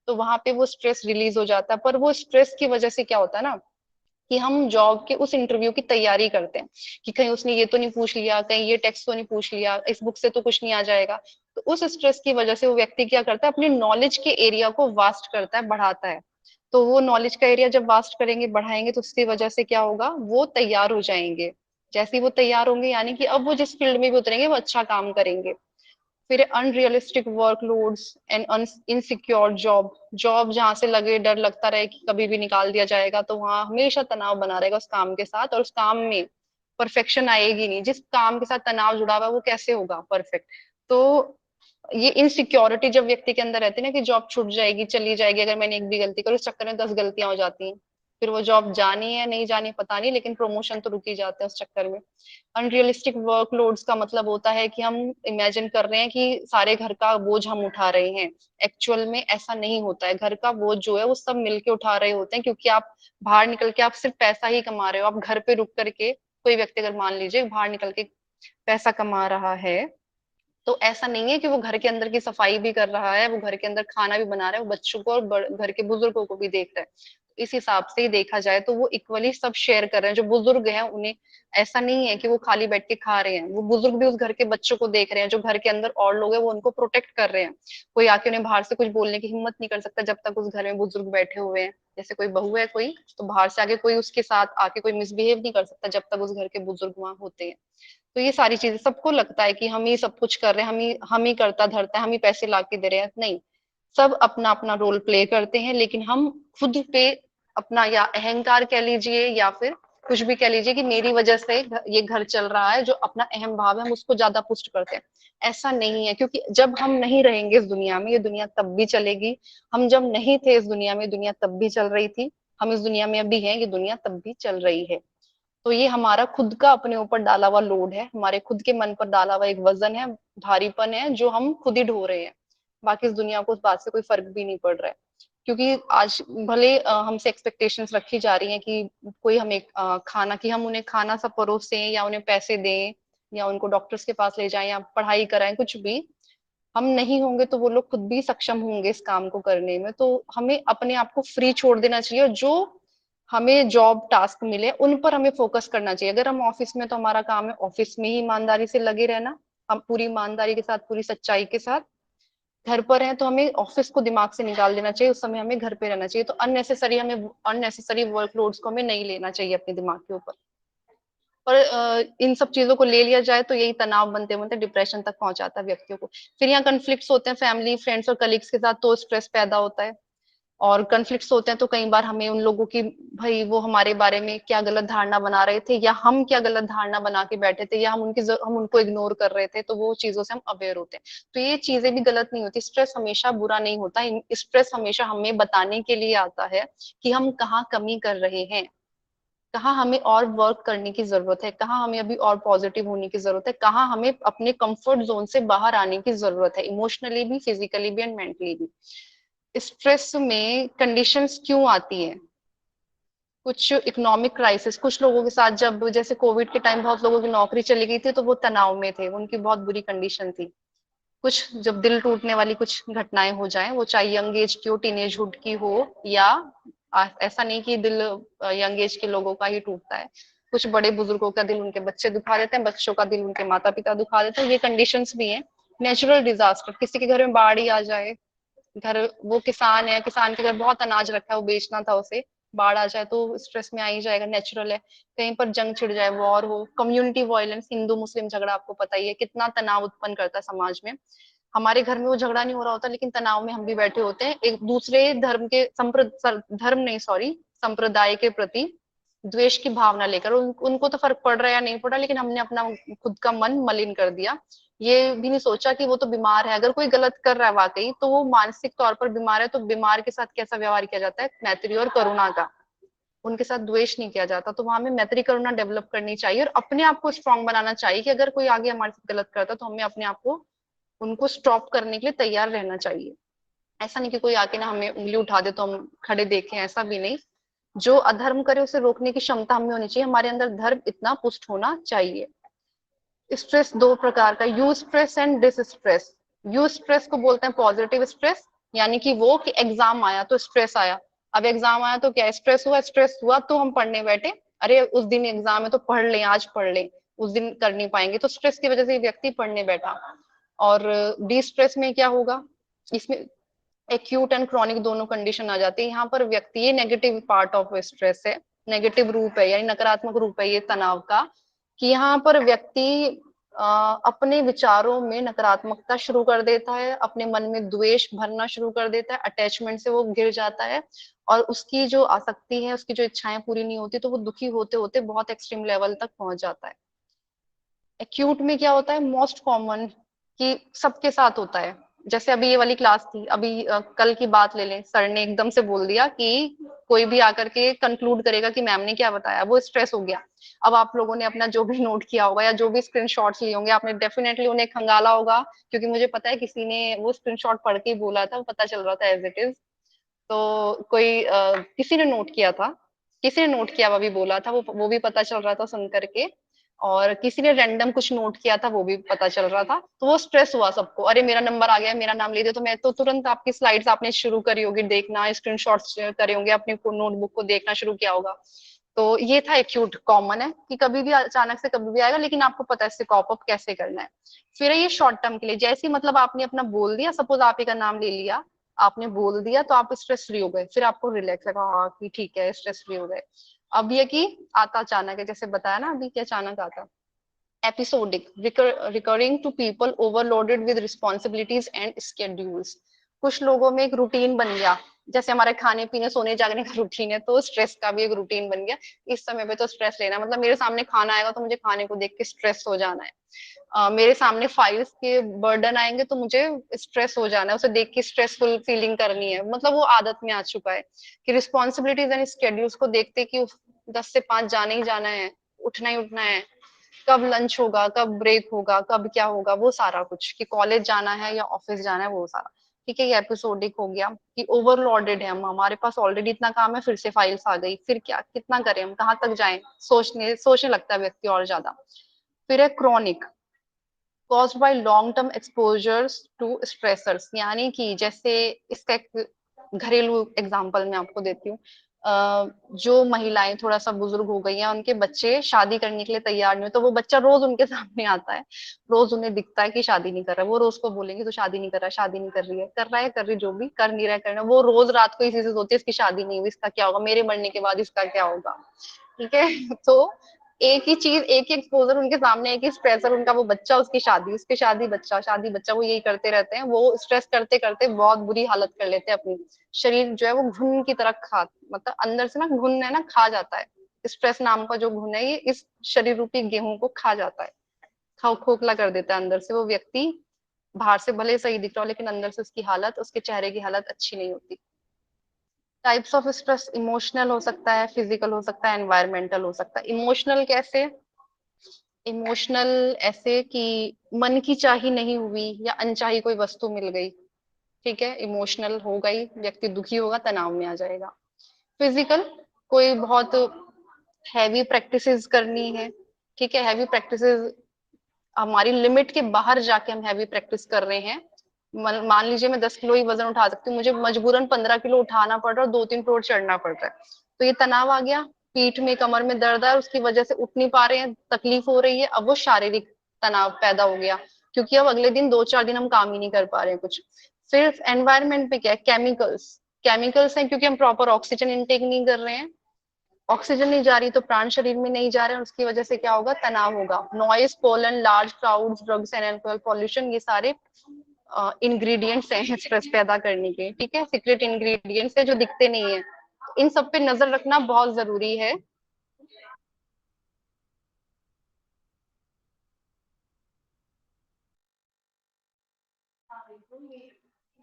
तो वहां पे वो स्ट्रेस रिलीज हो जाता है। पर वो स्ट्रेस की वजह से क्या होता है ना, कि हम जॉब के उस इंटरव्यू की तैयारी करते हैं कि कहीं उसने ये तो नहीं पूछ लिया, कहीं ये टेक्स्ट तो नहीं पूछ लिया, इस बुक से तो कुछ नहीं आ जाएगा। तो उस स्ट्रेस की वजह से वो व्यक्ति क्या करता है, अपने नॉलेज के एरिया को वास्ट करता है, बढ़ाता है। तो वो नॉलेज का एरिया जब वास्ट करेंगे, बढ़ाएंगे, तो उसकी वजह से क्या होगा, वो तैयार हो जाएंगे। जैसे ही वो तैयार होंगे, यानी कि अब वो जिस फील्ड में भी उतरेंगे वो अच्छा काम करेंगे। फिर unrealistic workloads and insecure job, job जहां से लगे डर लगता रहे कि कभी भी निकाल दिया जाएगा, तो वहां हमेशा तनाव बना रहेगा उस काम के साथ, और उस काम में परफेक्शन आएगी नहीं। जिस काम के साथ तनाव जुड़ा हुआ है वो कैसे होगा परफेक्ट? तो ये इनसिक्योरिटी जब व्यक्ति के अंदर रहती है ना, कि जॉब छूट जाएगी, चली जाएगी अगर मैंने एक भी गलती करी, उस चक्कर में 10 गलतियां हो जाती हैं। फिर वो जॉब जानी है नहीं जानी पता नहीं, लेकिन प्रमोशन तो रुक ही जाते हैं उस चक्कर में। अनरियलिस्टिक वर्कलोड्स का मतलब होता है कि हम इमेजिन कर रहे हैं कि सारे घर का बोझ हम उठा रहे हैं। एक्चुअल में ऐसा नहीं होता है, घर का बोझ जो है वो सब मिलके उठा रहे होते हैं, क्योंकि आप बाहर निकल के आप सिर्फ पैसा ही कमा रहे हो। आप घर पे रुक करके, कोई व्यक्ति अगर मान लीजिए बाहर निकल के पैसा कमा रहा है, तो ऐसा नहीं है कि वो घर के अंदर की सफाई भी कर रहा है, वो घर के अंदर खाना भी बना रहा है, वो बच्चों को और घर के बुजुर्गों को भी देख रहा है। इस हिसाब से ही देखा जाए तो वो इक्वली सब शेयर कर रहे हैं। जो बुजुर्ग हैं उन्हें ऐसा नहीं है कि वो खाली बैठ के खा रहे हैं, वो बुजुर्ग भी उस घर के बच्चों को देख रहे हैं। जो घर के अंदर और लोग हैं वो उनको प्रोटेक्ट कर रहे हैं। कोई आके उन्हें बाहर से कुछ बोलने की हिम्मत नहीं कर सकता जब तक उस घर में बुजुर्ग बैठे हुए हैं। जैसे कोई बहू है कोई, तो बाहर से आके कोई उसके साथ आके कोई मिसबिहेव नहीं कर सकता जब तक उस घर के बुजुर्ग वहां होते हैं। तो ये सारी चीजें सबको लगता है कि हम ही सब कुछ कर रहे हैं, हम ही करता धरता है, हम ही पैसे ला के दे रहे हैं। नहीं, सब अपना अपना रोल प्ले करते हैं, लेकिन हम खुद पे अपना या अहंकार कह लीजिए या फिर कुछ भी कह लीजिए कि मेरी वजह से ये घर चल रहा है, जो अपना अहम भाव है हम उसको ज्यादा पुष्ट करते हैं। ऐसा नहीं है, क्योंकि जब हम नहीं रहेंगे इस दुनिया में, ये दुनिया तब भी चलेगी। हम जब नहीं थे इस दुनिया में, दुनिया तब भी चल रही थी। हम इस दुनिया में अभी हैं, ये दुनिया तब भी चल रही है। तो ये हमारा खुद का अपने ऊपर डाला हुआ लोड है, हमारे खुद के मन पर डाला हुआ एक वजन है, भारीपन है, जो हम खुद ही ढो रहे हैं। बाकी इस दुनिया को उस बात से कोई फर्क भी नहीं पड़ रहा है। क्योंकि आज भले हमसे एक्सपेक्टेशंस रखी जा रही हैं कि कोई हमें खाना, कि हम उन्हें खाना सब परोसें या उन्हें पैसे दें या उनको डॉक्टर्स के पास ले जाएं या पढ़ाई कराएं, कुछ भी। हम नहीं होंगे तो वो लोग खुद भी सक्षम होंगे इस काम को करने में। तो हमें अपने आप को फ्री छोड़ देना चाहिए, और जो हमें जॉब टास्क मिले उन पर हमें फोकस करना चाहिए। अगर हम ऑफिस में, तो हमारा काम है ऑफिस में ही ईमानदारी से लगे रहना, हम पूरी ईमानदारी के साथ, पूरी सच्चाई के साथ। घर पर हैं तो हमें ऑफिस को दिमाग से निकाल देना चाहिए, उस समय हमें घर पे रहना चाहिए। तो अननेसेसरी वर्कलोड्स को हमें नहीं लेना चाहिए अपने दिमाग के ऊपर। पर इन सब चीजों को ले लिया जाए तो यही तनाव बनते बनते डिप्रेशन तक पहुंचाता है व्यक्तियों को। फिर यहाँ कन्फ्लिक्ट्स होते हैं फैमिली, फ्रेंड्स और कलीग्स के साथ, तो स्ट्रेस पैदा होता है। और कन्फ्लिक्ट्स होते हैं तो कई बार हमें उन लोगों की, भाई वो हमारे बारे में क्या गलत धारणा बना रहे थे, या हम क्या गलत धारणा बना के बैठे थे, या हम उनको इग्नोर कर रहे थे, तो वो चीजों से हम अवेयर होते हैं। तो ये चीजें भी गलत नहीं होती। स्ट्रेस हमेशा बुरा नहीं होता। स्ट्रेस हमेशा हमें बताने के लिए आता है कि हम कहाँ कमी कर रहे हैं, कहाँ हमें और वर्क करने की जरूरत है, कहाँ हमें अभी और पॉजिटिव होने की जरूरत है, कहाँ हमें अपने कंफर्ट जोन से बाहर आने की जरूरत है, इमोशनली भी, फिजिकली भी एंड मेंटली भी। स्ट्रेस में कंडीशंस क्यों आती है? कुछ इकोनॉमिक क्राइसिस, कुछ लोगों के साथ, जब जैसे कोविड के टाइम बहुत लोगों की नौकरी चली गई थी, तो वो तनाव में थे, उनकी बहुत बुरी कंडीशन थी। कुछ जब दिल टूटने वाली कुछ घटनाएं हो जाएं, वो चाहे यंग एज की हो, टीनेजहुड की हो, या ऐसा नहीं कि दिल यंग एज के लोगों का ही टूटता है। कुछ बड़े बुजुर्गों का दिल उनके बच्चे दुखा देते हैं, बच्चों का दिल उनके माता पिता दुखा देते हैं। ये कंडीशंस भी हैं। नेचुरल डिजास्टर, किसी के घर में बाढ़ ही आ जाए, घर, वो किसान है, किसान के घर बहुत अनाज रखा है, वो बेचना था उसे, बाढ़ आ जाए तो स्ट्रेस में आ ही जाएगा, नेचुरल है। कहीं पर जंग छिड़ जाए, वॉर हो, कम्युनिटी वायलेंस, हिंदू मुस्लिम झगड़ा, आपको पता ही है कितना तनाव उत्पन्न करता है समाज में। हमारे घर में वो झगड़ा नहीं हो रहा होता, लेकिन तनाव में हम भी बैठे होते हैं, एक दूसरे धर्म के धर्म नहीं, सॉरी, संप्रदाय के प्रति द्वेष की भावना लेकर। उनको तो फर्क पड़ रहा है या नहीं पड़ रहा, लेकिन हमने अपना खुद का मन मलिन कर दिया। ये भी नहीं सोचा कि वो तो बीमार है, अगर कोई गलत कर रहा है वाकई, तो वो मानसिक तौर पर बीमार है, तो बीमार के साथ कैसा व्यवहार किया जाता है? मैत्री और करुणा का। उनके साथ द्वेष नहीं किया जाता। तो वहां हमें मैत्री करुणा डेवलप करनी चाहिए, और अपने आप को स्ट्रांग बनाना चाहिए कि अगर कोई आगे हमारे साथ गलत करता है, तो हमें अपने आप को, उनको स्टॉप करने के लिए तैयार रहना चाहिए। ऐसा नहीं कि कोई आके ना हमें उंगली उठा दे तो हम खड़े देखें, ऐसा भी नहीं। जो अधर्म करे उसे रोकने की क्षमता हमें होनी चाहिए, हमारे अंदर धर्म इतना पुष्ट होना चाहिए। स्ट्रेस दो प्रकार का, eustress and distress. Eustress को बोलते हैं पॉजिटिव स्ट्रेस, यानी कि वो कि एग्जाम आया तो स्ट्रेस आया। अब एग्जाम आया तो क्या स्ट्रेस हुआ तो हम पढ़ने बैठे, अरे उस दिन एग्जाम है तो पढ़ लें, आज पढ़ लें, उस दिन कर नहीं पाएंगे, तो स्ट्रेस की वजह से व्यक्ति पढ़ने बैठा। और डी स्ट्रेस में क्या होगा? इसमें एक्यूट एंड क्रॉनिक दोनों कंडीशन आ जाती है। यहाँ पर व्यक्ति, ये नेगेटिव पार्ट ऑफ स्ट्रेस है, नेगेटिव रूप है, यानी नकारात्मक रूप है ये तनाव का, कि यहाँ पर व्यक्ति अपने विचारों में नकारात्मकता शुरू कर देता है, अपने मन में द्वेष भरना शुरू कर देता है, अटैचमेंट से वो गिर जाता है, और उसकी जो आसक्ति है, उसकी जो इच्छाएं पूरी नहीं होती, तो वो दुखी होते होते बहुत एक्सट्रीम लेवल तक पहुंच जाता है। एक्यूट में क्या होता है? मोस्ट कॉमन, कि सबके साथ होता है। जैसे अभी ये वाली क्लास थी, अभी कल की बात ले लें, सर ने एकदम से बोल दिया कि कोई भी आकर के कंक्लूड करेगा कि मैम ने क्या बताया, वो स्ट्रेस हो गया। अब आप लोगों ने अपना जो भी नोट किया होगा या जो भी स्क्रीनशॉट्स लिए होंगे, आपने डेफिनेटली उन्हें खंगाला होगा, क्योंकि मुझे पता है किसी ने वो स्क्रीनशॉट पढ़ के ही बोला था, पता चल रहा था एज इट इज। तो कोई किसी ने नोट किया था, किसी ने नोट किया, वो भी बोला था, वो भी पता चल रहा था सुन करके। और किसी ने रैंडम कुछ नोट किया था, वो भी पता चल रहा था। तो वो स्ट्रेस हुआ सबको, अरे मेरा नंबर आ गया, मेरा नाम ले दिया। तो मैं तो तुरंत आपकी स्लाइड्स आपने शुरू करी होगी देखना, स्क्रीनशॉट्स करे होंगे, अपनी नोटबुक को देखना शुरू किया होगा। तो ये था एक्यूट, कॉमन है कि कभी भी अचानक से कभी भी आएगा, लेकिन आपको पता है इससे कॉप अप कैसे करना है। फिर ये शॉर्ट टर्म के लिए, जैसे ही मतलब आपने अपना बोल दिया, सपोज आप ही का नाम ले लिया, आपने बोल दिया, तो आप स्ट्रेस फ्री हो गए, फिर आपको रिलैक्स लगा, हाँ कि ठीक है स्ट्रेस फ्री हो गए। अब ये कि आता अचानक है, जैसे बताया ना अभी कि अचानक आता। Episodic, recurring to people overloaded with responsibilities and schedules. कुछ लोगों में एक रूटीन बन गया, जैसे हमारे खाने पीने सोने जागने का रूटीन है, तो स्ट्रेस का भी एक रूटीन बन गया। इस समय पे तो स्ट्रेस लेना मतलब मेरे सामने खाना आएगा तो मुझे खाने को देख के स्ट्रेस हो जाना है। मेरे सामने फाइल्स के बर्डन आएंगे तो मुझे स्ट्रेस हो जाना है, उसे देख के स्ट्रेसफुल फीलिंग करनी है, मतलब वो आदत में आ चुका है कि रिस्पॉन्सिबिलिटीज एंड स्केड्यूल्स को देखते कि 10 से 5 जाना ही जाना है, उठना ही उठना है, कब लंच होगा, कब ब्रेक होगा, कब क्या होगा, वो सारा कुछ कि कॉलेज जाना है या ऑफिस जाना है, वो सारा। ठीक है, ये एपिसोडिक हो गया कि ओवरलोडेड है हम, हमारे पास ऑलरेडी इतना काम है, फिर से फाइल्स आ गई, फिर क्या कितना करें हम, कहाँ तक जाएं, सोचने सोचने लगता है व्यक्ति और ज्यादा। फिर है chronic, caused by long term exposures to stressors, यानी कि जैसे इसका एक घरेलू एग्जांपल मैं आपको देती हूँ। जो महिलाएं थोड़ा सा बुजुर्ग हो गई हैं, उनके बच्चे शादी करने के लिए तैयार नहीं हो, तो वो बच्चा रोज उनके सामने आता है, रोज उन्हें दिखता है कि शादी नहीं कर रहा है, वो रोज को बोलेंगे तो शादी नहीं कर रहा, शादी नहीं कर रही है, कर रहा है, कर रही, जो भी कर नहीं रहा है, करना, वो रोज रात को इसी से सोचती है इसकी शादी नहीं हुई, इसका क्या होगा, मेरे मरने के बाद इसका क्या होगा। ठीक है तो एक ही चीज, एक ही एक्सपोजर उनके सामने, एक ही स्ट्रेसर उनका, वो बच्चा, उसकी शादी, उसकी शादी, बच्चा, शादी, बच्चा, वो यही करते रहते हैं। वो स्ट्रेस करते करते बहुत बुरी हालत कर लेते हैं अपनी। शरीर जो है वो घुन की तरह खा, मतलब अंदर से ना घुन है ना, खा जाता है। स्ट्रेस नाम का जो घुन है, ये इस शरीर रूपी गेहूं को खा जाता है, खा खोखला कर देता है अंदर से। वो व्यक्ति बाहर से भले सही दिख रहा हो, लेकिन अंदर से उसकी हालत, उसके चेहरे की हालत अच्छी नहीं होती। टाइप्स ऑफ स्ट्रेस, इमोशनल हो सकता है, फिजिकल हो सकता है, एनवायरमेंटल हो सकता है। इमोशनल कैसे? इमोशनल ऐसे कि मन की चाही नहीं हुई या अनचाही कोई वस्तु मिल गई, ठीक है, इमोशनल हो गई, व्यक्ति दुखी होगा, तनाव में आ जाएगा। फिजिकल, कोई बहुत हैवी प्रैक्टिसेस करनी है, ठीक है, हैवी प्रैक्टिसेस, हमारी लिमिट के बाहर जाके हम हैवी प्रैक्टिस कर रहे हैं। मान लीजिए मैं 10 किलो ही वजन उठा सकती हूँ, मुझे मजबूरन 15 किलो उठाना पड़ रहा है और 2-3 फ्लोर चढ़ना पड़ रहा है, तो ये तनाव आ गया। पीठ में कमर में दर्द है, उसकी वजह से उठ नहीं पा रहे हैं, तकलीफ हो रही है, अब वो शारीरिक तनाव पैदा हो गया, क्योंकि अब अगले दिन 2-4 दिन हम काम ही नहीं कर पा रहे हैं कुछ। फिर एनवायरमेंट पे क्या है? केमिकल्स, केमिकल्स हैं, क्योंकि हम प्रॉपर ऑक्सीजन इनटेक नहीं कर रहे हैं, ऑक्सीजन नहीं जा रही तो प्राण शरीर में नहीं जा रहे हैं, उसकी वजह से क्या होगा? तनाव होगा। Noise, pollen, large crowds, drugs and alcohol, pollution, ये सारे इंग्रेडिएंट्स हैं स्ट्रेस पैदा करने के, ठीक है, सीक्रेट इंग्रेडिएंट्स है जो दिखते नहीं है। इन सब पे नजर रखना बहुत जरूरी है।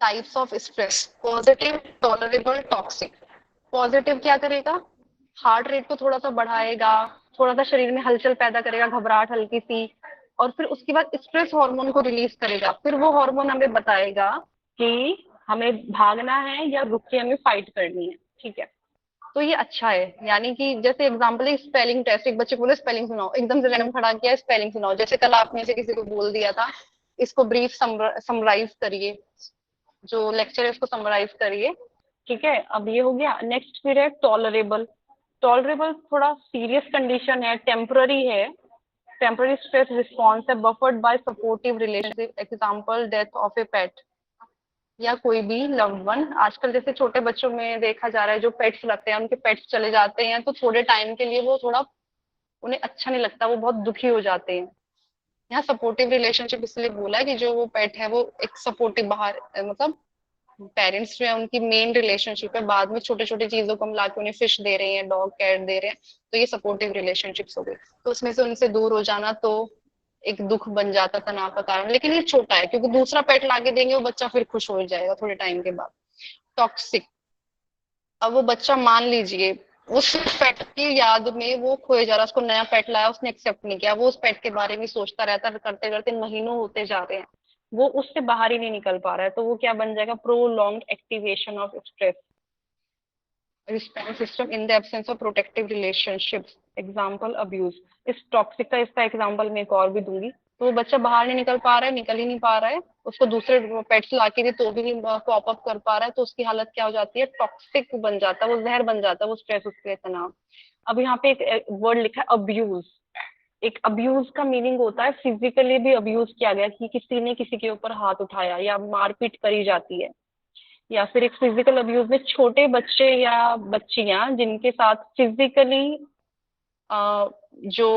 Types of stress, positive, tolerable, toxic. Positive क्या करेगा? हार्ट रेट को थोड़ा सा बढ़ाएगा, थोड़ा सा शरीर में हलचल पैदा करेगा, घबराहट हल्की सी, और फिर उसके बाद स्ट्रेस हार्मोन को रिलीज करेगा, फिर वो हार्मोन हमें बताएगा कि हमें भागना है या रुक के हमें फाइट करनी है, ठीक है। तो ये अच्छा है, यानी कि जैसे एग्जांपल है स्पेलिंग टेस्ट, एक बच्चे को बोले स्पेलिंग सुनाओ, एकदम से रैंडम खड़ा किया स्पेलिंग सुनाओ, जैसे कल आपने से किसी को बोल दिया था इसको ब्रीफ समराइज करिए, जो लेक्चर है उसको समराइज करिए, ठीक है। अब ये हो गया। नेक्स्ट फिर है टॉलरेबल। टॉलरेबल थोड़ा सीरियस कंडीशन है, टेम्पररी है, टेम्पररी स्ट्रेस रिस्पॉन्स है, buffered by supportive relationship, example death of a pet, या कोई भी लव्ड वन। आजकल जैसे छोटे बच्चों में देखा जा रहा है, जो पेट्स रखते हैं उनके पेट्स चले जाते हैं, तो थोड़े टाइम के लिए वो थोड़ा, उन्हें अच्छा नहीं लगता, वो बहुत दुखी हो जाते हैं। यहाँ सपोर्टिव रिलेशनशिप इसलिए बोला है कि जो वो पेट है वो एक सपोर्टिव, बाहर मतलब पेरेंट्स जो है उनकी मेन रिलेशनशिप है, बाद में छोटे छोटे चीजों को हम लाके उन्हें फिश दे रहे हैं, डॉग कैट दे रहे हैं, तो ये सपोर्टिव रिलेशनशिप्स हो गई। तो उसमें से उनसे दूर हो जाना तो एक दुख बन जाता, तनाव का कारण, लेकिन ये छोटा है, क्योंकि दूसरा पेट लाके देंगे वो बच्चा फिर खुश हो जाएगा थोड़े टाइम के बाद। टॉक्सिक, अब वो बच्चा मान लीजिए उस पेट की याद में वो खोए जा रहा है, उसको नया पेट लाया, उसने एक्सेप्ट नहीं किया, वो उस पेट के बारे में सोचता रहता है, करते करते महीनों होते जा रहे हैं, वो उससे बाहर ही नहीं निकल पा रहा है, तो वो क्या बन जाएगा, prolonged activation of stress response system in the absence of protective relationships, example abuse. इस टॉक्सिक का इसका एग्जाम्पल मैं एक और भी दूंगी। तो वो बच्चा बाहर नहीं निकल पा रहा है, निकल ही नहीं पा रहा है, उसको दूसरे पेट्स ला के दे तो भी कॉप अप कर पा रहा है, तो उसकी हालत क्या हो जाती है, टॉक्सिक बन जाता है, वो जहर बन जाता है, वो स्ट्रेस, उसके तनाव। अब यहाँ पे एक वर्ड लिखा है अब्यूज। एक अब्यूज का मीनिंग होता है फिजिकली भी अब्यूज किया गया, कि किसी ने किसी के ऊपर हाथ उठाया या मारपीट करी जाती है, या फिर एक फिजिकल अब्यूज में छोटे बच्चे या बच्चियां जिनके साथ फिजिकली जो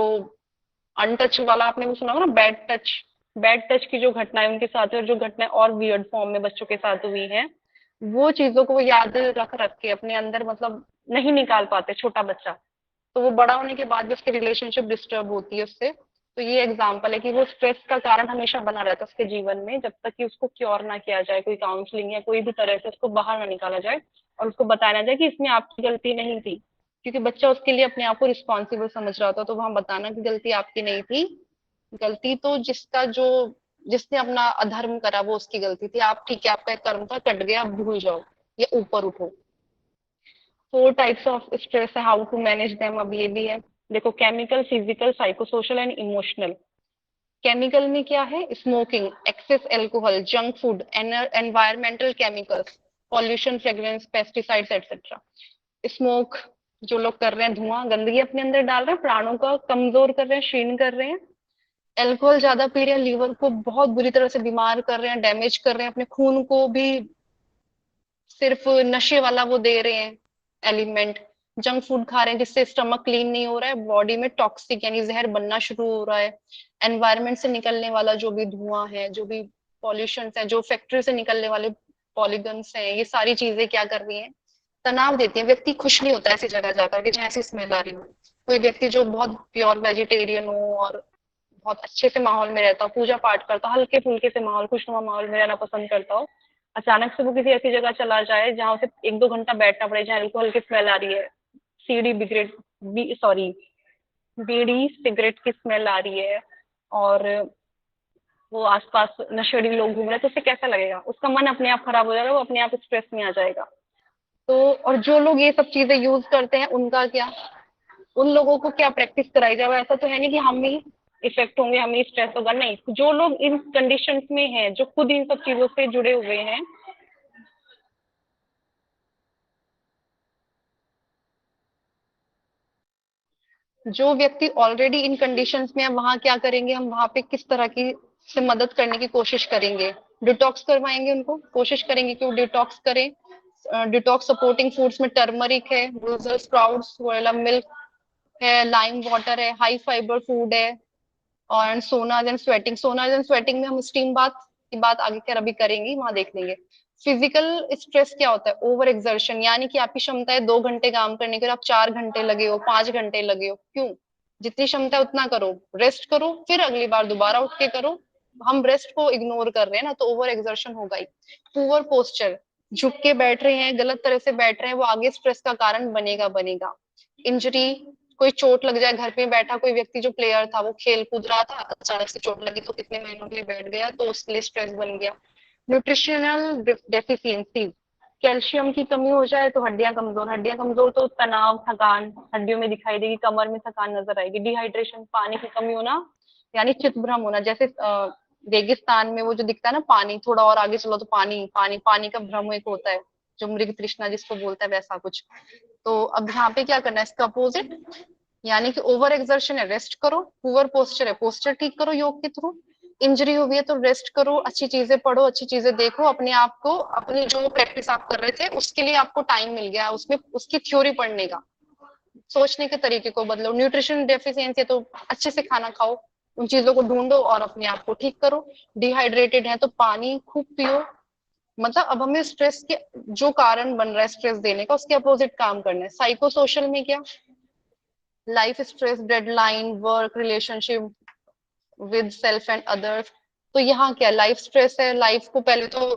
अनटच वाला आपने भी सुना होगा ना, बैड टच, बैड टच की जो घटनाएं उनके साथ है, और जो घटनाएं और वियर्ड फॉर्म में बच्चों के साथ हुई हैं, वो चीजों को वो याद रख रख के अपने अंदर, मतलब नहीं निकाल पाते छोटा बच्चा, तो वो बड़ा होने के बाद भी उसकी रिलेशनशिप डिस्टर्ब होती है उससे। तो ये एग्जाम्पल है कि वो स्ट्रेस का कारण हमेशा बना रहता है उसके जीवन में, जब तक कि उसको क्योर ना किया जाए, कोई काउंसलिंग या कोई भी तरह से उसको बाहर ना निकाला जाए, और उसको बताया ना जाए कि इसमें आपकी गलती नहीं थी, क्योंकि बच्चा उसके लिए अपने आप को रिस्पॉन्सिबल समझ रहा होता, तो वहां बताना कि गलती आपकी नहीं थी, गलती तो जिसका जो जिसने अपना अधर्म करा वो उसकी गलती थी, आप ठीक है, आपका एक कर्म था, कट गया, अब भूल जाओ या ऊपर उठो। 4 टाइप्स ऑफ स्ट्रेस है, हाउ टू मैनेज देम, अब ये भी है। देखो, chemical, physical, psycho social and emotional. Chemical में क्या है, smoking, excess alcohol, junk food, environmental chemicals, pollution, fragrance, pesticides etcetera. Smoke, जो लोग कर रहे हैं, धुआं, गंदगी अपने अंदर डाल रहे हैं, प्राणों का कमजोर कर रहे हैं, क्षीण कर रहे हैं। अल्कोहल ज्यादा पी रहे हैं, लीवर को बहुत बुरी तरह से बीमार कर रहे हैं, डैमेज कर रहे हैं, अपने खून को भी सिर्फ नशे वाला वो दे रहे हैं एलिमेंट। जंक फूड खा रहे हैं जिससे स्टमक क्लीन नहीं हो रहा है, बॉडी में टॉक्सिक यानी जहर बनना शुरू हो रहा है। एनवायरमेंट से निकलने वाला जो भी धुआं है, जो भी पॉल्यूशन है, जो फैक्ट्री से निकलने वाले पॉलीगन्स हैं, ये सारी चीजें क्या कर रही हैं, तनाव देती है। व्यक्ति खुश नहीं होता ऐसी जगह जाकर के जहाँ ऐसी स्मेल आ रही हो। कोई व्यक्ति जो बहुत प्योर वेजिटेरियन हो और बहुत अच्छे से माहौल में रहता हो, पूजा पाठ करता हो, हल्के फुल्के से माहौल, खुशनुमा माहौल में रहना पसंद करता हो, अचानक से वो किसी ऐसी जगह चला जाए जहाँ उसे 1-2 घंटा बैठना पड़े, जहाँ अल्कोहल की स्मेल आ रही है, सीडी बिगरेट सॉरी बीड़ी सिगरेट की स्मेल आ रही है, और वो आसपास नशेड़ी लोग घूम रहे हैं, तो उसे कैसा लगेगा, उसका मन अपने आप खराब हो जाएगा, वो अपने आप स्ट्रेस में आ जाएगा। तो और जो लोग ये सब चीजें यूज करते हैं उनका क्या, उन लोगों को क्या प्रैक्टिस कराई जाए, ऐसा तो है नहीं कि हम ही इफेक्ट होंगे, हम ही स्ट्रेस होगा, नहीं, जो लोग इन कंडीशंस में हैं, जो खुद इन सब चीजों से जुड़े हुए हैं, जो व्यक्ति ऑलरेडी इन कंडीशंस में है, वहां क्या करेंगे, हम वहां पे किस तरह की से मदद करने की कोशिश करेंगे, डिटॉक्स करवाएंगे, उनको कोशिश करेंगे कि वो डिटॉक्स करें। डिटॉक्स सपोर्टिंग फूड्स में टर्मरिक है, ब्रूजल स्प्राउट्स, वोएला मिल्क है, लाइम वाटर है, हाई फाइबर फूड है, और सोनाज एंड स्वेटिंग। सोनाज एंड स्वेटिंग में हम स्टीम बाथ की बात आगे कर अभी करेंगे, वहां देख लेंगे। फिजिकल स्ट्रेस क्या होता है, ओवर एक्सर्शन, यानी कि आपकी क्षमता है 2 घंटे काम करने के, आप 4 घंटे लगे हो, 5 घंटे लगे हो, क्यों, जितनी क्षमता है उतना करो, रेस्ट करो, फिर अगली बार दोबारा उठ के करो। हम रेस्ट को इग्नोर कर रहे हैं ना, तो ओवर एक्सर्शन होगा ही। पुअर पोस्चर, झुक के बैठ रहे हैं, गलत तरह से बैठ रहे हैं, वो आगे स्ट्रेस का कारण बनेगा बनेगा। इंजरी, कोई चोट लग जाए, घर पे बैठा कोई व्यक्ति जो प्लेयर था, वो खेल कूद रहा था, अचानक से चोट लगी तो कितने महीनों के लिए बैठ गया, तो उसके लिए स्ट्रेस बन गया। न्यूट्रिशनल डेफिशिएंसी, कैल्शियम की कमी हो जाए तो हड्डियां कमजोर, हड्डियां कमजोर तो तनाव, थकान हड्डियों में दिखाई देगी, कमर में थकान नजर आएगी। डिहाइड्रेशन, पानी की कमी होना, यानी चित भ्रम होना, जैसे रेगिस्तान में वो जो दिखता है ना पानी, थोड़ा और आगे चलो तो पानी पानी पानी का भ्रम एक होता है, जो मृग तृष्णा जिसको बोलता है, वैसा कुछ। तो अब यहाँ पे क्या करना है, इसका अपोजिट, यानी कि ओवर एक्सर्शन है, रेस्ट करो। पुअर पोस्चर है, पोस्चर ठीक करो योग के थ्रू। इंजरी हुई है तो रेस्ट करो, अच्छी चीजें पढ़ो, अच्छी चीजें देखो, अपने आप को, अपनी जो प्रैक्टिस आप कर रहे थे उसके लिए आपको टाइम मिल गया, उसमें उसकी थ्योरी पढ़ने का, सोचने के तरीके को बदलो। न्यूट्रिशन डेफिशिएंसी है तो अच्छे से खाना खाओ, उन चीजों को ढूंढो और अपने आप को ठीक करो। डिहाइड्रेटेड है तो पानी खूब पियो। मतलब अब हमें स्ट्रेस के जो कारण बन रहा है स्ट्रेस देने का, उसके अपोजिट काम करना है। साइको सोशल में क्या, life stress, deadline, work, relationship with self and others. तो यहाँ क्या लाइफ स्ट्रेस है, लाइफ को पहले तो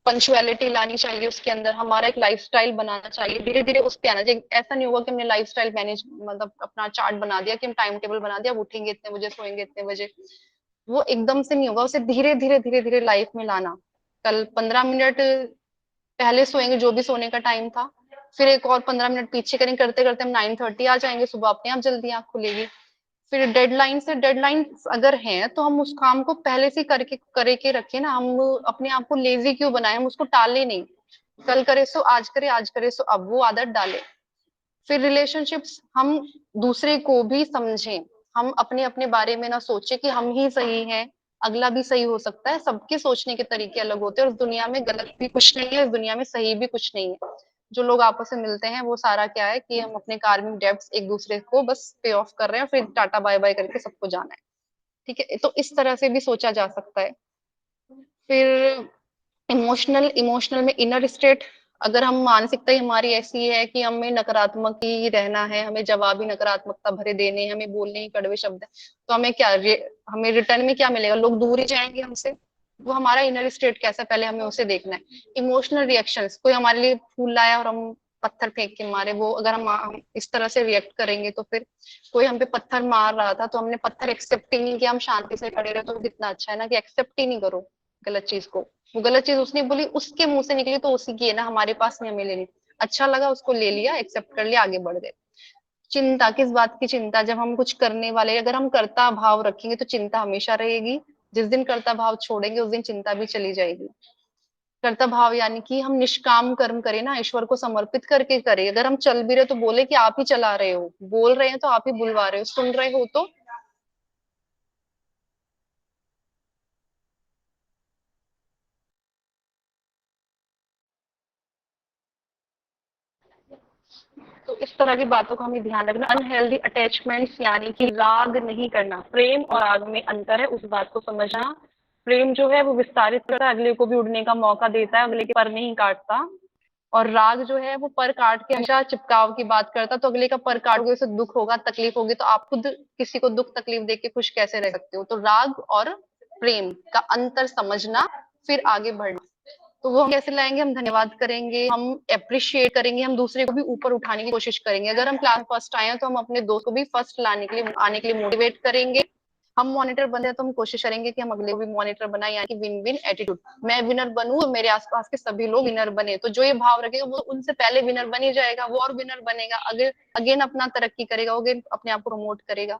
पंचुअलिटी लानी चाहिए उसके अंदर, हमारा एक लाइफस्टाइल बनाना चाहिए, धीरे धीरे उस पे आना चाहिए। ऐसा नहीं होगा कि हमने लाइफस्टाइल मैनेज मतलब अपना चार्ट बना दिया कि हम टाइम टेबल बना दिया, अब उठेंगे इतने बजे सोएंगे इतने बजे, वो एकदम से नहीं होगा। उसे धीरे धीरे धीरे धीरे लाइफ में लाना। कल 15 मिनट पहले सोएंगे जो भी सोने का टाइम था, फिर एक और 15 मिनट पीछे करेंगे, करते करते हम 9:30 आ जाएंगे, सुबह अपने आप जल्दी आंख खुलेगी। फिर डेडलाइन अगर है तो हम उस काम को पहले से करके रखे ना, हम अपने आप को लेजी क्यों बनाए, हम उसको टाले नहीं। कल करे सो आज करे, आज करे सो अब, वो आदत डाले। फिर रिलेशनशिप्स, हम दूसरे को भी समझें, हम अपने अपने बारे में ना सोचे कि हम ही सही हैं, अगला भी सही हो सकता है, सबके सोचने के तरीके अलग होते हैं, और इस दुनिया में गलत भी कुछ नहीं है, इस दुनिया में सही भी कुछ नहीं है। जो लोग आपस में मिलते हैं वो सारा क्या है कि हम अपने कार्मिक डेब्ट्स एक दूसरे को बस पे ऑफ कर रहे हैं, फिर टाटा बाय बाय करके सबको जाना है। ठीक है, तो इस तरह से भी सोचा जा सकता है। फिर इमोशनल में इनर स्टेट, अगर हम मानसिकता ही हमारी ऐसी है कि हमें नकारात्मक ही रहना है, हमें जवाब ही नकारात्मकता भरे देने हैं, हमें बोलने ही कड़वे शब्द है, तो हमें क्या हमें रिटर्न में क्या मिलेगा, लोग दूर ही जाएंगे हमसे। वो हमारा इनर स्टेट कैसा है, पहले हमें उसे देखना है। इमोशनल रिएक्शंस, कोई हमारे लिए फूल लाया और हम पत्थर फेंक के मारे, वो अगर हम इस तरह से रिएक्ट करेंगे तो फिर कोई हम पे पत्थर मार रहा था तो हमने पत्थर एक्सेप्ट ही नहीं किया, हम शांति से खड़े रहे, तो कितना अच्छा है ना, कि एक्सेप्ट ही नहीं करो गलत चीज को। वो गलत चीज उसने बोली, उसके मुंह से निकली तो उसी की है ना, हमारे पास नहीं, हमें लेनी। अच्छा लगा, उसको ले लिया, एक्सेप्ट कर लिया, आगे बढ़ गए। चिंता, किस बात की चिंता, जब हम कुछ करने वाले, अगर हम कर्ता भाव रखेंगे तो चिंता हमेशा रहेगी। जिस दिन कर्ता भाव छोड़ेंगे उस दिन चिंता भी चली जाएगी। कर्ता भाव यानी कि हम निष्काम कर्म करें ना, ईश्वर को समर्पित करके करें। अगर हम चल भी रहे तो बोले कि आप ही चला रहे हो, बोल रहे हैं तो आप ही बुलवा रहे हो, सुन रहे हो तो। तो इस तरह की बातों का हमें ध्यान रखना। अनहेल्दी अटैचमेंट्स यानी कि राग नहीं करना, प्रेम और राग में अंतर है, उस बात को समझना। प्रेम जो है वो विस्तारित करता है, अगले को भी उड़ने का मौका देता है, अगले के पर नहीं काटता। और राग जो है वो पर काट के हमेशा चिपकाव की बात करता है, तो अगले का पर काटोगे उसे दुख होगा, तकलीफ होगी, तो आप खुद किसी को दुख तकलीफ देके के खुश कैसे रह सकते हो। तो राग और प्रेम का अंतर समझना, फिर आगे बढ़ना। तो वो हम कैसे लाएंगे, हम धन्यवाद करेंगे, हम अप्रिशिएट करेंगे, हम दूसरे को भी ऊपर उठाने की कोशिश करेंगे। अगर हम क्लास फर्स्ट आए हैं तो हम अपने दोस्त को भी फर्स्ट लाने के लिए आने के लिए मोटिवेट करेंगे। हम मॉनिटर बने तो हम कोशिश करेंगे कि हम अगले को भी मॉनिटर बनाए, यानी कि विन विन एटीट्यूड। मैं विनर बनूं और मेरे आसपास के सभी लोग विनर बने, तो जो ये भाव रखेगा वो उनसे पहले विनर बन ही जाएगा, वो और विनर बनेगा, अगर अगेन अपना तरक्की करेगा, अगेन अपने आप को प्रमोट करेगा।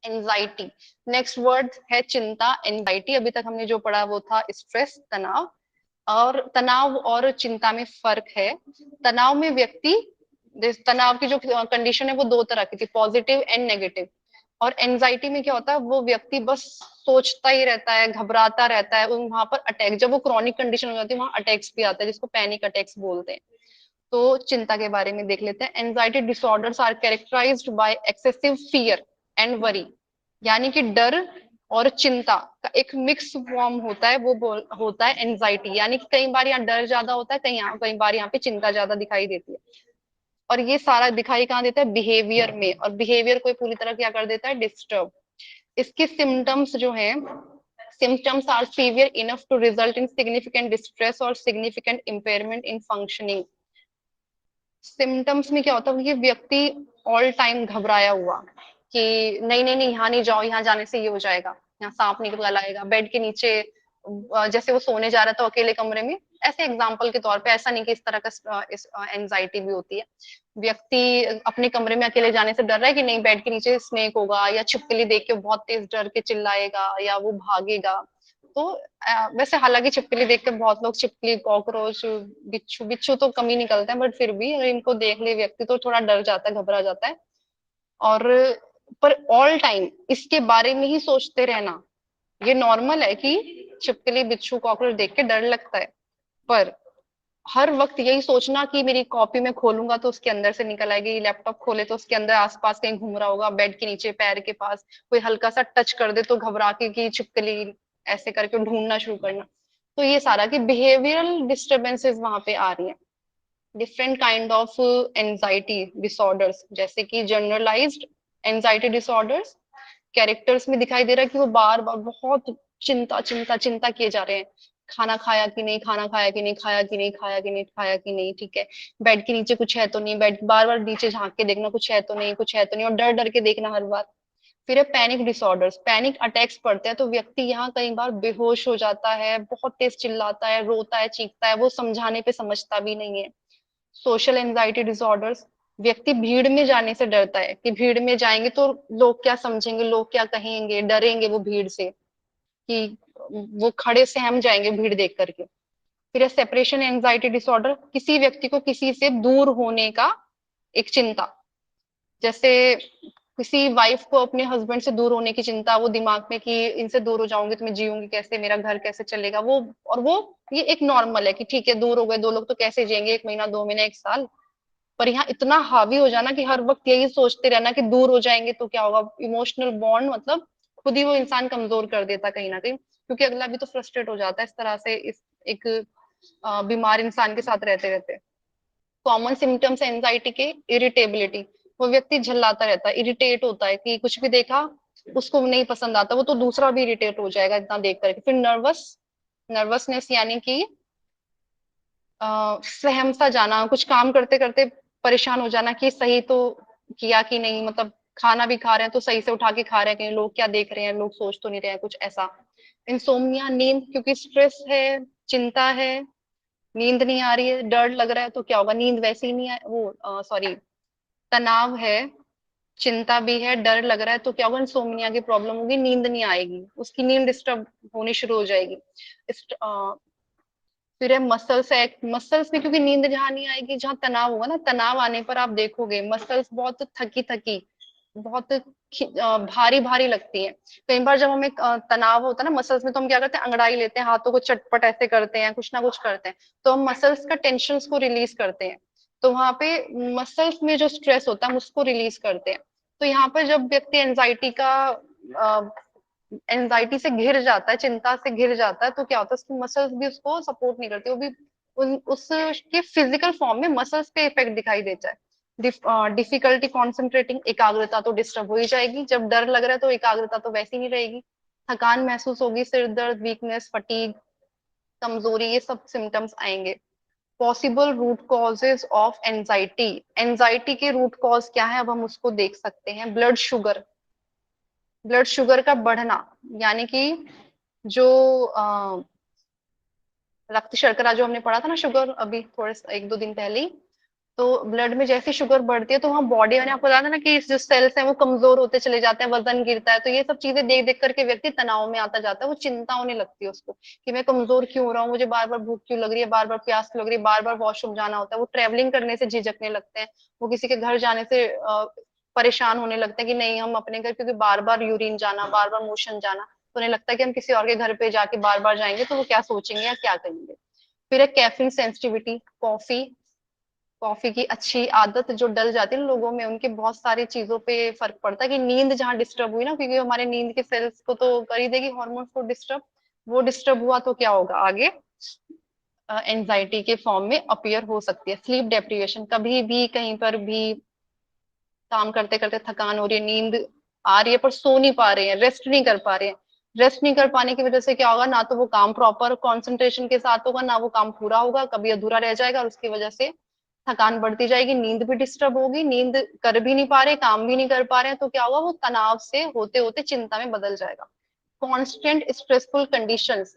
एंजाइटी, नेक्स्ट वर्ड है चिंता। एंजाइटी, अभी तक हमने जो पढ़ा वो था स्ट्रेस, तनाव। और तनाव और चिंता में फर्क है। तनाव में व्यक्ति, तनाव की जो कंडीशन है वो दो तरह की थी, पॉजिटिव एंड नेगेटिव। और एंजाइटी में क्या होता है, वो व्यक्ति बस सोचता ही रहता है, घबराता रहता है, वहां पर अटैक, जब वो क्रॉनिक कंडीशन हो जाती है वहां अटैक्स भी आता है, जिसको पैनिक अटैक्स बोलते हैं। तो चिंता के बारे में देख लेते हैं। Anxiety disorders are characterised by excessive fear and worry, यानी कि डर और चिंता का एक मिक्स फॉर्म होता है, वो होता है एंजाइटी। यानी कि कई बार यहाँ डर ज्यादा होता है, कई बार यहाँ पे चिंता ज्यादा दिखाई देती है। और ये सारा दिखाई कहाँ देता है, बिहेवियर में, और बिहेवियर को पूरी तरह क्या कर देता है, डिस्टर्ब। इसके सिम्टम्स जो है, symptoms are severe enough to result in significant distress or significant impairment in functioning। Symptoms में क्या होता है, ये व्यक्ति ऑल टाइम घबराया हुआ कि नहीं नहीं नहीं, यहाँ नहीं जाओ, यहाँ जाने से ये हो जाएगा, यहाँ सांप निकल आएगा, बेड के नीचे जैसे वो सोने जा रहा था अकेले कमरे में, ऐसे एग्जाम्पल के तौर पे, ऐसा नहीं कि इस तरह का एंजाइटी भी होती है। व्यक्ति अपने कमरे में अकेले जाने से डर रहा है कि नहीं बेड के नीचे स्नेक होगा, या छिपकली देख के बहुत तेज डर के चिल्लाएगा, या वो भागेगा। तो वैसे हालांकि छिपकली देख के बहुत लोग, छिपकली, कॉकरोच, बिच्छू, बिच्छू तो कम ही निकलते हैं, बट फिर भी अगर इनको देख ले व्यक्ति तो थोड़ा डर जाता है, घबरा जाता है। और पर ऑल टाइम इसके बारे में ही सोचते रहना, ये नॉर्मल है कि छिपकली, बिच्छू, कॉकरोच देख के डर लगता है, पर हर वक्त यही सोचना कि मेरी कॉपी में खोलूंगा तो उसके अंदर से निकल आएगी, लैपटॉप खोले तो उसके अंदर आसपास कहीं घूम रहा होगा, बेड के नीचे, पैर के पास कोई हल्का सा टच कर दे तो घबरा के कि छिपकली, ऐसे करके ढूंढना शुरू करना। तो ये सारा की बिहेवियरल डिस्टर्बेंसेस वहां पे आ रही है। Different kind of anxiety disorders, जैसे कि जनरलाइज्ड एंजाइटी डिसऑर्डर्स, कैरेक्टर्स में दिखाई दे रहा है कि वो बार बार बहुत चिंता चिंता चिंता किए जा रहे हैं। खाना खाया कि नहीं, खाना खाया कि नहीं, खाया कि नहीं, खाया कि नहीं, खाया कि नहीं, ठीक है। बेड के नीचे कुछ है तो नहीं, बेड बार-बार नीचे झाँक के देखना कुछ है तो नहीं, कुछ है तो नहीं, और डर-डर के देखना हर बार। फिर है पैनिक डिसऑर्डर्स, पैनिक अटैक्स पड़ते हैं तो व्यक्ति यहाँ कई बार बेहोश हो जाता है, बहुत तेज चिल्लाता है, रोता है, चीखता है, वो समझाने पे समझता भी नहीं है। सोशल एंजाइटी डिसऑर्डर्स, व्यक्ति भीड़ में जाने से डरता है कि भीड़ में जाएंगे तो लोग क्या समझेंगे, लोग क्या कहेंगे, डरेंगे वो भीड़ से कि वो खड़े सहम जाएंगे भीड़ देख करके। फिर है सेपरेशन एंजाइटी डिसऑर्डर, किसी व्यक्ति को किसी से दूर होने का एक चिंता, जैसे किसी वाइफ को अपने हस्बैंड से दूर होने की चिंता, वो दिमाग में कि इनसे दूर हो जाऊंगी तो मैं जीऊंगी कैसे, मेरा घर कैसे चलेगा, वो और वो ये एक नॉर्मल है कि ठीक है दूर हो गए दो लोग तो कैसे जिएंगे, 1 महीना 2 महीना 1 साल। पर यहाँ इतना हावी हो जाना कि हर वक्त यही सोचते रहना कि दूर हो जाएंगे तो क्या होगा, इमोशनल बॉन्ड मतलब खुद ही वो इंसान कमजोर कर देता कहीं ना कहीं, क्योंकि अगला भी तो फ्रस्ट्रेट हो जाता है इस तरह से, इस एक बीमार इंसान के साथ रहते रहते। कॉमन सिम्टम्स एंजाइटी के, इरिटेबिलिटी, वो व्यक्ति झल्लाता रहता है, इरिटेट होता है कि कुछ भी देखा उसको नहीं पसंद आता, वो तो दूसरा भी इरिटेट हो जाएगा इतना देख करके। फिर नर्वसनेस यानी कि सहम सा जाना, कुछ काम करते करते परेशान हो जाना कि सही तो किया कि नहीं, मतलब खाना भी खा रहे हैं तो सही से उठा के खा रहे हैं कि लोग क्या देख रहे हैं, लोग सोच तो नहीं रहे हैं कुछ ऐसा। इंसोम्निया, नींद, क्योंकि स्ट्रेस है, चिंता है, नींद नहीं आ रही है, डर लग रहा है तो क्या होगा, नींद वैसे ही नहीं आ वो सॉरी, तनाव है, चिंता भी है, डर लग रहा है तो क्या होगा, इंसोम्निया की प्रॉब्लम होगी, नींद नहीं आएगी, उसकी नींद डिस्टर्ब होनी शुरू हो जाएगी। फिर है मसल्स है, मसल्स में क्योंकि नींद जहाँ नहीं आएगी, जहाँ तनाव होगा ना, तनाव आने पर आप देखोगे मसल्स बहुत थकी थकी, बहुत भारी भारी लगती है। कई बार जब हमें तनाव होता है ना मसल्स में, तो हम क्या करते हैं, अंगड़ाई लेते हैं, हाथों को चटपट ऐसे करते हैं, कुछ ना कुछ करते हैं, तो हम मसल्स का टेंशन को रिलीज करते हैं। तो वहां पे मसल्स में जो स्ट्रेस होता है हम उसको रिलीज करते हैं। तो यहाँ पे जब व्यक्ति एंजाइटी से घिर जाता है, चिंता से घिर जाता है, तो क्या होता है, उसकी मसल्स भी उसको सपोर्ट नहीं करती, वो भी उसके फिजिकल फॉर्म में मसल्स पे इफेक्ट दिखाई देता है। डिफिकल्टी कॉन्सेंट्रेटिंग, एकाग्रता तो डिस्टर्ब हो ही जाएगी, जब डर लग रहा है तो एकाग्रता तो वैसे ही नहीं रहेगी। थकान महसूस होगी, सिर दर्द, वीकनेस, फटीग, कमजोरी, ये सब सिम्टम्स आएंगे। Possible root causes of anxiety, anxiety के रूट कॉज क्या है, अब हम उसको देख सकते हैं। ब्लड शुगर का बढ़ना, यानी कि जो रक्त शर्करा जो हमने पढ़ा था ना, शुगर अभी थोड़े 1-2 दिन पहले ही, तो ब्लड में जैसे शुगर बढ़ती है तो वहाँ बॉडी, मैंने आपको बताया था ना कि जो सेल्स हैं वो कमजोर होते चले जाते हैं, वजन गिरता है, तो ये सब चीजें देख देख करके व्यक्ति तनाव में आता जाता है, वो चिंता होने लगती है उसको कि मैं कमजोर क्यों हो रहा हूँ, मुझे बार बार भूख क्यों लग रही है, बार बार प्यास क्यों लग रही है, बार बार वॉशरूम जाना होता है, वो ट्रेवलिंग करने से झिझकने लगते हैं, वो किसी के घर जाने से परेशान होने लगते हैं कि नहीं हम अपने घर, क्योंकि बार बार यूरिन जाना, बार बार मोशन जाना, तो उन्हें लगता है कि हम किसी और के घर पे जाके बार बार जाएंगे तो वो क्या सोचेंगे या क्या करेंगे। फिर है कैफीन सेंसिटिविटी, कॉफी कॉफी की अच्छी आदत जो डल जाती है ना लोगों में, उनके बहुत सारी चीजों पे फर्क पड़ता है कि नींद जहाँ डिस्टर्ब हुई ना, क्योंकि हमारे नींद के सेल्स को तो कर ही देगी हॉर्मोन्स को डिस्टर्ब, वो डिस्टर्ब हुआ तो क्या होगा आगे, एंजाइटी के फॉर्म में अपीयर हो सकती है। स्लीप डेप्रिवेशन, कभी भी कहीं पर भी काम करते करते थकान हो रही है, नींद आ रही है पर सो नहीं पा रहे हैं, रेस्ट नहीं कर पा रहे हैं, रेस्ट नहीं कर पाने की वजह से क्या होगा, ना तो वो काम प्रॉपर कंसंट्रेशन के साथ होगा, ना वो काम पूरा होगा, कभी अधूरा रह जाएगा, और उसकी वजह से थकान बढ़ती जाएगी, नींद भी डिस्टर्ब होगी, नींद कर भी नहीं पा रहे, काम भी नहीं कर पा रहे हैं, तो क्या होगा, वो तनाव से होते होते चिंता में बदल जाएगा। कॉन्स्टेंट स्ट्रेसफुल कंडीशंस,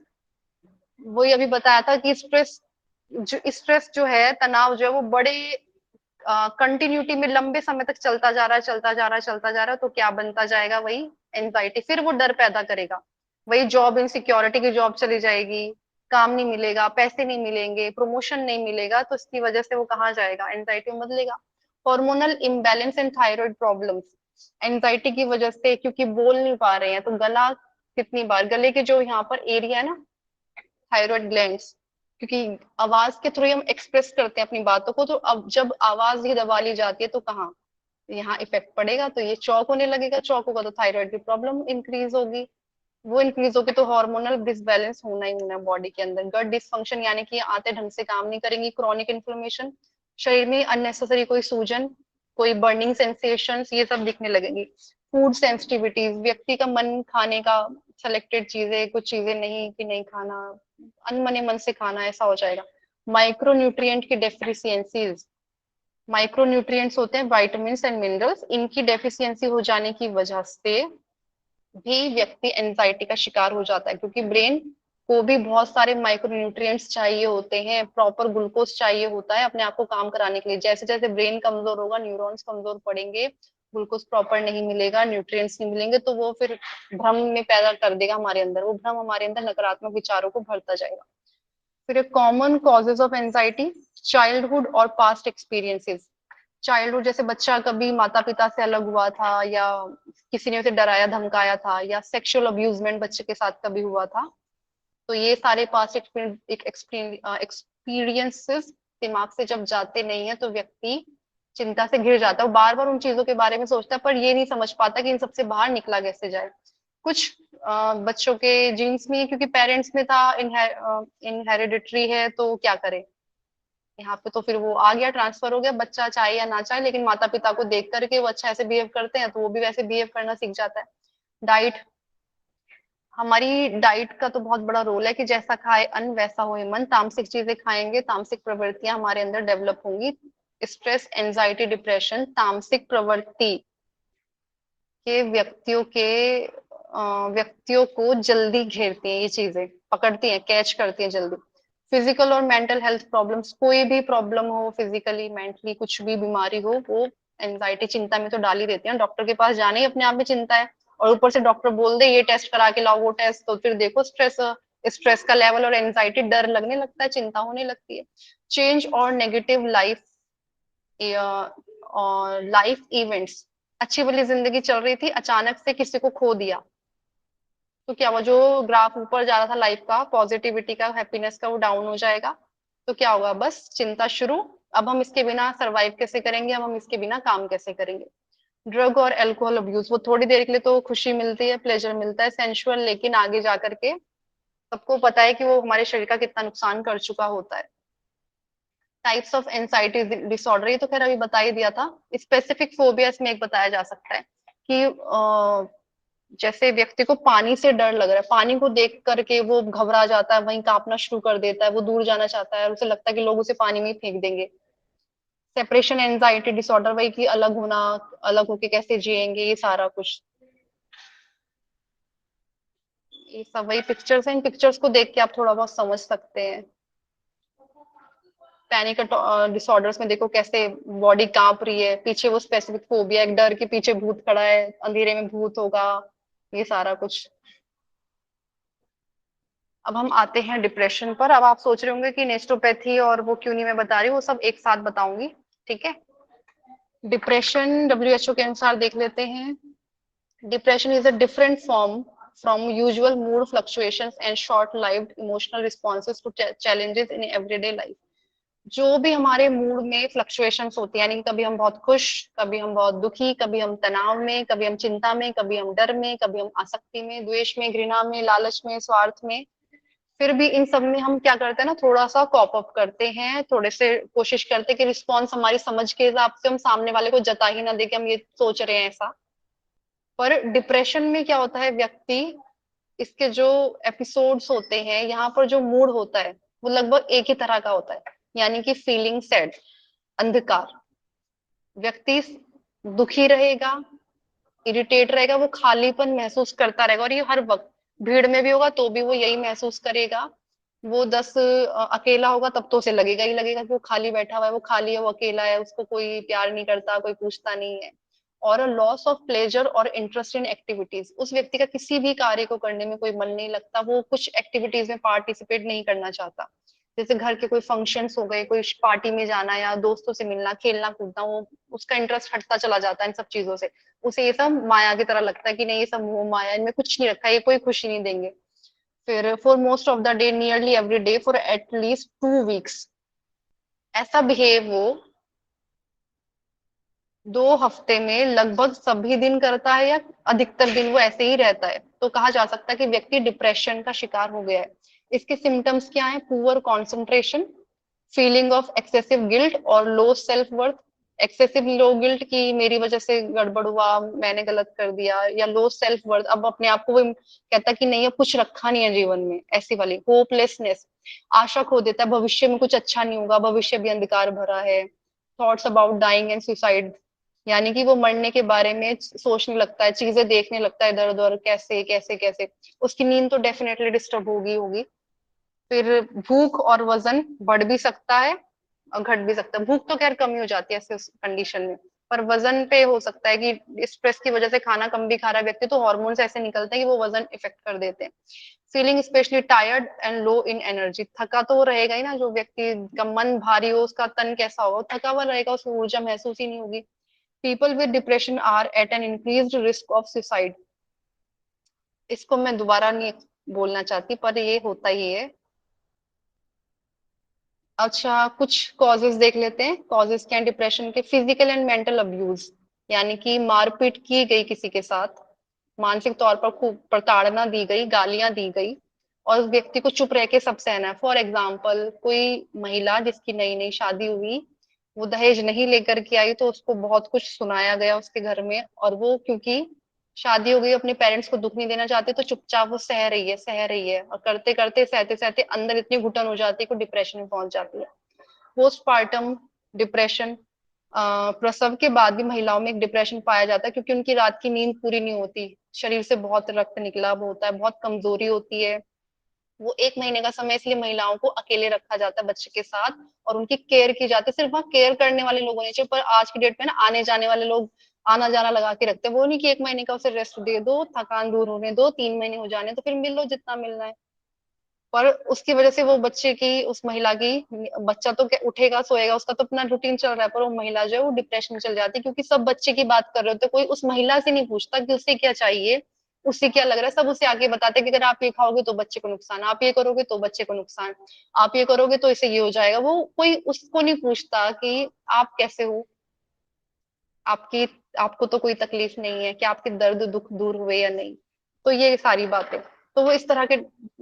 वही अभी बताया था कि स्ट्रेस जो है, तनाव जो है वो बड़े कंटिन्यूटी में लंबे समय तक चलता जा रहा है, चलता जा रहा है, चलता जा रहा है, तो क्या बनता जाएगा, वही एंजाइटी, फिर वो डर पैदा करेगा, वही जॉब इनसिक्योरिटी की जॉब चली जाएगी, काम नहीं मिलेगा, पैसे नहीं मिलेंगे, प्रमोशन नहीं मिलेगा, तो इसकी वजह से वो कहाँ जाएगा, एंजाइटी में बदलेगा। Hormonal imbalance and thyroid problems, anxiety की वजह से, क्योंकि बोल नहीं पा रहे हैं तो गला, कितनी बार गले के जो यहाँ पर एरिया है ना, थायराइड ग्लैंड्स, क्योंकि आवाज के थ्रू हम एक्सप्रेस करते हैं अपनी बातों को, तो अब जब आवाज ही दबा ली जाती है तो कहाँ, यहाँ इफेक्ट पड़ेगा, तो ये चौक होने लगेगा, चौक होगा तो थायराइड की प्रॉब्लम इंक्रीज होगी, वो इंक्रीज होगी तो हार्मोनल डिसबैलेंस होना ही होना है बॉडी के अंदर। गट डिसफंक्शन, यानी कि आंतें ढंग से काम नहीं करेंगी, क्रॉनिक इन्फ्लेमेशन, शरीर में अननेसेसरी कोई सूजन, कोई बर्निंग सेंसेशंस, ये सब दिखने लगेंगी। फूड सेंसिटिविटीज, व्यक्ति का मन खाने का, सेलेक्टेड चीजें, कुछ चीजें नहीं कि नहीं खाना, अनमने मन से खाना, ऐसा हो जाएगा। माइक्रो न्यूट्रिएंट की डेफिशिएंसीज, माइक्रो न्यूट्रिएंट्स होते हैं विटामिन एंड मिनरल्स, इनकी डेफिशिएंसी हो जाने की वजह से भी व्यक्ति एंजाइटी का शिकार हो जाता है, क्योंकि ब्रेन को भी बहुत सारे माइक्रोन्यूट्रिएंट्स चाहिए होते हैं, प्रॉपर ग्लूकोज चाहिए होता है अपने आप को काम कराने के लिए। जैसे जैसे ब्रेन कमजोर होगा, न्यूरॉन्स कमजोर पड़ेंगे, ग्लूकोज प्रॉपर नहीं मिलेगा, न्यूट्रिएंट्स नहीं मिलेंगे, तो वो फिर भ्रम में पैदा कर देगा हमारे अंदर, वो भ्रम हमारे अंदर नकारात्मक विचारों को भरता जाएगा। फिर common causes of anxiety, childhood और पास्ट एक्सपीरियंसेस। चाइल्डहुड जैसे बच्चा कभी माता पिता से अलग हुआ था, या किसी ने उसे डराया धमकाया था, या सेक्सुअल अब्यूजमेंट बच्चे के साथ कभी हुआ था, तो ये सारे पास्ट एक्सपीरियंसेस दिमाग से जब जाते नहीं है तो व्यक्ति चिंता से घिर जाता है, बार बार उन चीजों के बारे में सोचता है, पर ये नहीं समझ पाता कि इन सबसे बाहर निकला कैसे जाए। कुछ बच्चों के जीन्स में, क्योंकि पेरेंट्स में था, इनहेरिडिटरी है, तो क्या करें, यहाँ पे तो फिर वो आ गया, ट्रांसफर हो गया, बच्चा चाहे या ना चाहे, लेकिन माता पिता को देख करके वो अच्छा ऐसे बिहेव करते हैं तो वो भी वैसे बिहेव करना सीख जाता है। डाइट, हमारी डाइट का तो बहुत बड़ा रोल है कि जैसा खाए अन्न वैसा होए मन, तामसिक चीजें खाएंगे तामसिक प्रवृत्तियां हमारे अंदर डेवलप होंगी। स्ट्रेस, एंजाइटी, डिप्रेशन तामसिक प्रवृत्ति के व्यक्तियों को जल्दी घेरती हैं, ये चीजें पकड़ती हैं, कैच करती हैं जल्दी। फिजिकल और मेंटल हेल्थ प्रॉब्लम्स, कोई भी प्रॉब्लम हो, फिजिकली मेंटली कुछ भी बीमारी हो, वो एंजाइटी चिंता में तो डाल ही देती है। डॉक्टर के पास जाने ही अपने आप में चिंता है, और ऊपर से डॉक्टर बोल दे ये टेस्ट करा के लाओ वो टेस्ट, तो फिर देखो स्ट्रेस, स्ट्रेस का लेवल और एंजाइटी, डर लगने लगता है, चिंता होने लगती है। चेंज और नेगेटिव लाइफ और लाइफ इवेंट्स, अच्छी भली जिंदगी चल रही थी, अचानक से किसी को खो दिया, तो क्या हुआ, जो ग्राफ ऊपर जा रहा था लाइफ का, पॉजिटिविटी का, हैप्पीनेस का, वो डाउन हो जाएगा। तो क्या होगा, बस चिंता शुरू, अब हम इसके बिना सरवाइव कैसे करेंगे, अब हम इसके बिना काम कैसे करेंगे। ड्रग और अल्कोहल अब्यूज, वो थोड़ी देर के लिए तो खुशी मिलती है, प्लेजर मिलता है, सेंसुअल, लेकिन आगे जा करके सबको पता है कि वो हमारे शरीर का कितना नुकसान कर चुका होता है। टाइप्स ऑफ एंजाइटी डिसऑर्डर, ये तो खैर अभी बता ही दिया था। स्पेसिफिक फोबियास में एक बताया जा सकता है कि जैसे व्यक्ति को पानी से डर लग रहा है, पानी को देख करके वो घबरा जाता है, वहीं कांपना शुरू कर देता है, वो दूर जाना चाहता है, उसे लगता है कि लोग उसे पानी में ही फेंक देंगे। सेपरेशन एंजाइटी डिसऑर्डर, वही कि अलग होना, अलग होके कैसे जिएंगे, ये सारा कुछ, ये सब वही पिक्चर्स हैं, इन पिक्चर्स को देख के आप थोड़ा बहुत समझ सकते हैं। पैनिक डिसऑर्डर्स में देखो कैसे बॉडी कांप रही है, पीछे वो स्पेसिफिक फोबिया, एक डर के पीछे भूत खड़ा है, अंधेरे में भूत होगा, ये सारा कुछ। अब हम आते हैं डिप्रेशन पर। अब आप सोच रहे होंगे कि नेचुरोपैथी और वो क्यों नहीं मैं बता रही हूँ, वो सब एक साथ बताऊंगी, ठीक है। डिप्रेशन डब्ल्यूएचओ के अनुसार देख लेते हैं। Depression is a different form from usual mood fluctuations and short-lived emotional responses to challenges in everyday life। जो भी हमारे मूड में फ्लक्चुएशंस होती है, यानी कभी हम बहुत खुश, कभी हम बहुत दुखी, कभी हम तनाव में, कभी हम चिंता में, कभी हम डर में, कभी हम आसक्ति में, द्वेष में, घृणा में, लालच में, स्वार्थ में, फिर भी इन सब में हम क्या करते हैं ना, थोड़ा सा कॉप अप करते हैं, थोड़े से कोशिश करते हैं कि रिस्पॉन्स हमारी समझ के हिसाब से हम सामने वाले को जता ही ना दे कि हम ये सोच रहे हैं ऐसा। पर डिप्रेशन में क्या होता है, व्यक्ति, इसके जो एपिसोड्स होते हैं, यहाँ पर जो मूड होता है वो लगभग एक ही तरह का होता है, यानी कि फीलिंग सैड, अंधकार। व्यक्ति दुखी रहेगा, इरिटेट रहेगा, वो खालीपन महसूस करता रहेगा, और ये हर वक्त भीड़ में भी होगा तो भी वो यही महसूस करेगा। वो 10 अकेला होगा तब तो उसे लगेगा ही लगेगा कि वो खाली बैठा हुआ है, वो खाली है, वो अकेला है, उसको कोई प्यार नहीं करता, कोई पूछता नहीं है। और लॉस ऑफ प्लेजर और इंटरेस्ट इन एक्टिविटीज, उस व्यक्ति का किसी भी कार्य को करने में कोई मन नहीं लगता, वो कुछ एक्टिविटीज में पार्टिसिपेट नहीं करना चाहता। जैसे घर के कोई फंक्शंस हो गए, कोई पार्टी में जाना या दोस्तों से मिलना, खेलना कूदना, वो उसका इंटरेस्ट हटता चला जाता है इन सब चीजों से। उसे ये सब माया की तरह लगता है कि नहीं, ये सब मोह माया, इनमें कुछ नहीं रखा, ये कोई खुशी नहीं देंगे। फिर for most of the day, nearly every day, for at least 2 weeks, ऐसा बिहेव वो 2 हफ्ते में लगभग सभी दिन करता है, या अधिकतर दिन वो ऐसे ही रहता है, तो कहा जा सकता है कि व्यक्ति डिप्रेशन का शिकार हो गया है। इसके सिम्टम्स क्या है, poor concentration, feeling of excessive guilt और लो सेल्फ वर्थ, एक्सेसिव लो गिल्ट की मेरी वजह से गड़बड़ हुआ, मैंने गलत कर दिया, या लो सेल्फ वर्थ, अब अपने आप को वो कहता है कि नहीं अब कुछ रखा नहीं है जीवन में, ऐसी वाली होपलेसनेस, आशा खो देता है, भविष्य में कुछ अच्छा नहीं होगा, भविष्य भी अंधकार भरा है, thoughts about dying and suicide, यानी कि वो मरने के बारे में सोचने लगता है, चीजें देखने लगता है इधर उधर, कैसे कैसे कैसे, उसकी नींद तो डेफिनेटली डिस्टर्ब होगी होगी। फिर भूख और वजन बढ़ भी सकता है और घट भी सकता है। भूख तो खैर कम ही हो जाती है ऐसे कंडीशन में, पर वजन पे हो सकता है कि स्ट्रेस की वजह से खाना कम भी खा रहा है व्यक्ति तो हार्मोन्स ऐसे निकलते हैं कि वो वजन इफेक्ट कर देते हैं। Feeling specially tired and low in energy, थका तो वो रहेगा ही ना, जो व्यक्ति का मन भारी हो उसका तन कैसा होगा, वो थका हुआ रहेगा, उसमें ऊर्जा महसूस ही नहीं होगी। People with depression are at an increased risk of suicide, इसको मैं दोबारा नहीं बोलना चाहती पर ये होता ही है। अच्छा, कुछ कॉजेस देख लेते हैं, कॉजेस क्या हैं डिप्रेशन के। फिजिकल एंड मेंटल अब्यूज, यानी कि मारपीट की गई किसी के साथ, मानसिक तौर पर खूब प्रताड़ना दी गई, गालियां दी गई, और उस व्यक्ति को चुप रह के सब सहना है। फॉर एग्जाम्पल, कोई महिला जिसकी नई नई शादी हुई, वो दहेज नहीं लेकर के आई तो उसको बहुत कुछ सुनाया गया उसके घर में, और वो क्योंकि शादी हो गई अपने पेरेंट्स को दुख नहीं देना चाहती तो चुपचाप वो सह रही है, और करते करते सहते सहते अंदर इतनी घुटन हो जाती है कि डिप्रेशन में पहुंच जाती है। पोस्टपार्टम डिप्रेशन, प्रसव के बाद भी महिलाओं में एक डिप्रेशन पाया जाता है क्योंकि उनकी रात की नींद पूरी नहीं होती, शरीर से बहुत रक्त निकलाव होता है, बहुत कमजोरी होती है। वो 1 महीने का समय इसलिए महिलाओं को अकेले रखा जाता है बच्चे के साथ, और उनकी केयर की जाती है, सिर्फ वहाँ केयर करने वाले लोग होने चाहिए, पर आज की डेट में ना आने जाने वाले लोग आना जाना लगा के रखते हैं, वो नहीं कि 1 महीने का उसे रेस्ट दे दो, थकान दूर होने दो, 3 महीने हो जाने तो फिर मिल लो जितना मिलना है। पर उसकी वजह से वो बच्चे की, उस महिला की, बच्चा तो उठेगा सोएगा उसका तो अपना रूटीन चल रहा है, पर वो महिला जो है वो डिप्रेशन में चल जाती है क्योंकि सब बच्चे की बात कर रहे होते, कोई उस महिला से नहीं पूछता कि उसे क्या चाहिए, उसे क्या लग रहा है, सब उसे आगे बताते हैं कि अगर आप ये खाओगे तो बच्चे को नुकसान, आप ये करोगे तो बच्चे को नुकसान, आप ये करोगे तो इसे ये हो जाएगा, वो कोई उसको नहीं पूछता कि आप कैसे हो, आपकी, आपको तो कोई तकलीफ नहीं है, कि आपके दर्द दुख दूर हुए या नहीं, तो ये सारी बातें, तो वो इस तरह के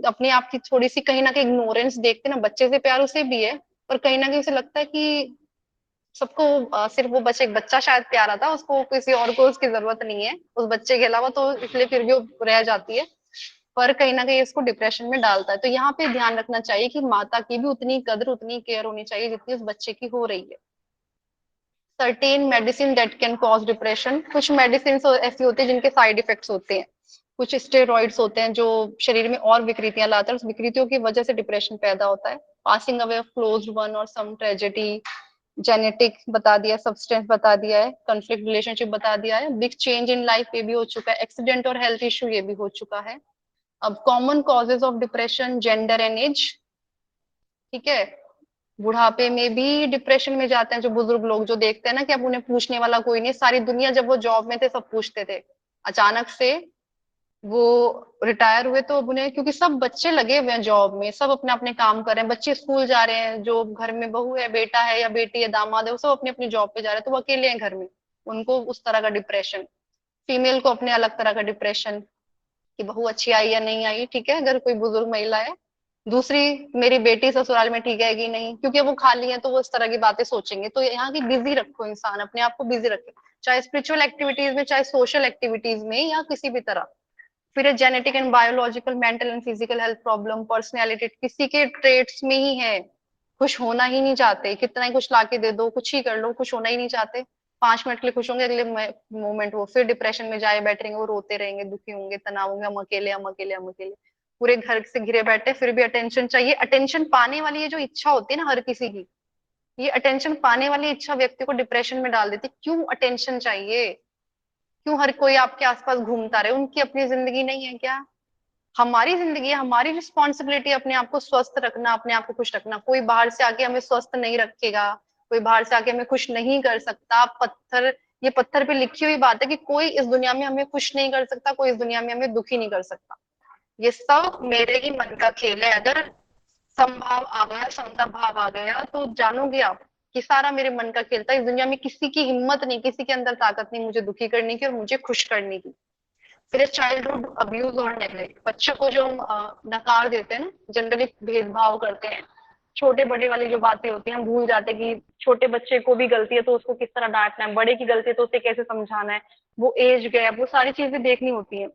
अपने आप की थोड़ी सी कहीं ना कहीं इग्नोरेंस देखते ना, बच्चे से प्यार उसे भी है, पर कहीं ना कहीं उसे लगता है कि सबको सिर्फ वो बच्चे, एक बच्चा शायद प्यारा था, उसको किसी और को उसकी जरूरत नहीं है उस बच्चे के अलावा, तो इसलिए फिर भी वो रह जाती है, पर कहीं ना कहीं इसको डिप्रेशन में डालता है। तो यहाँ पे ध्यान रखना चाहिए कि माता की भी उतनी कदर उतनी केयर होनी चाहिए जितनी उस बच्चे की हो रही है। Certain medicine that can cause depression, कुछ मेडिसिन ऐसी होती है जिनके साइड इफेक्ट्स होते हैं, कुछ स्टेरॉइड्स होते हैं जो शरीर में और विकृतियां लाते हैं, उस विकृतियों की वजह से डिप्रेशन पैदा होता है। Passing away of closed one और सम ट्रेजेडी, जेनेटिक बता दिया, सब्सटेंस बता दिया है, कॉन्फ्लिक्ट रिलेशनशिप बता दिया है, बिग चेंज इन लाइफ ये भी हो चुका है, एक्सीडेंट और हेल्थ इश्यू ये भी हो चुका है। अब common causes of depression, gender and age, ठीक है, बुढ़ापे में भी डिप्रेशन में जाते हैं जो बुजुर्ग लोग, जो देखते हैं ना कि अब उन्हें पूछने वाला कोई नहीं, सारी दुनिया, जब वो जॉब में थे सब पूछते थे, अचानक से वो रिटायर हुए तो अब उन्हें, क्योंकि सब बच्चे लगे हुए हैं जॉब में, सब अपने अपने काम कर रहे हैं, बच्चे स्कूल जा रहे हैं, जो घर में बहू है, बेटा है या बेटी है, दामाद है, वो सब अपनी अपनी जॉब पे जा रहे हैं, तो वो अकेले हैं घर में, उनको उस तरह का डिप्रेशन। फीमेल को अपने अलग तरह का डिप्रेशन, कि बहू अच्छी आई या नहीं आई, ठीक है, अगर कोई बुजुर्ग महिला है। दूसरी, मेरी बेटी ससुराल में ठीक है कि नहीं, क्योंकि वो खाली है तो वो इस तरह की बातें सोचेंगे, तो यहाँ की बिजी रखो, इंसान अपने आप को बिजी रखे, चाहे स्पिरिचुअल एक्टिविटीज में, चाहे सोशल एक्टिविटीज में, या किसी भी तरह। फिर genetic and biological, mental and physical health problem, personality, किसी के ट्रेट्स में ही है, खुश होना ही नहीं चाहते, कितना ही कुछ लाके दे दो, कुछ ही कर लो, खुश होना ही नहीं चाहते, 5 मिनट के लिए खुश होंगे, अगले मोमेंट वो फिर डिप्रेशन में जाए बैठे रहेंगे, वो रोते रहेंगे, दुखी होंगे, तनाव होंगे, हम अकेले हम अकेले हम अकेले, पूरे घर से घिरे बैठे, फिर भी अटेंशन चाहिए, अटेंशन पाने वाली ये जो इच्छा होती है ना हर किसी की, ये अटेंशन पाने वाली इच्छा व्यक्ति को डिप्रेशन में डाल देती है। क्यों अटेंशन चाहिए, क्यों हर कोई आपके आसपास घूमता रहे, उनकी अपनी जिंदगी नहीं है क्या, हमारी जिंदगी है, हमारी रिस्पॉन्सिबिलिटी अपने आप को स्वस्थ रखना, अपने आप को खुश रखना, कोई बाहर से आके हमें स्वस्थ नहीं रखेगा, कोई बाहर से आके हमें खुश नहीं कर सकता, पत्थर, ये पत्थर पे लिखी हुई बात है कि कोई इस दुनिया में हमें खुश नहीं कर सकता, कोई इस दुनिया में हमें दुखी नहीं कर सकता, ये सब मेरे ही मन का खेल है, अगर संभाव आ गया, समता भाव आ गया तो जानोगे आप कि सारा मेरे मन का खेल था, इस दुनिया में किसी की हिम्मत नहीं, किसी के अंदर ताकत नहीं मुझे दुखी करने की और मुझे खुश करने की। फिर चाइल्डहुड अब्यूज और नेग्लेक्ट, बच्चों को जो हम नकार देते हैं ना, जनरली भेदभाव करते हैं, छोटे बड़े वाली जो बातें होती हैं हम भूल जाते हैं कि छोटे बच्चे को भी गलती है तो उसको किस तरह डांटना है, बड़े की गलती है तो उसे कैसे समझाना है, वो एज गैप, वो सारी चीजें देखनी होती है।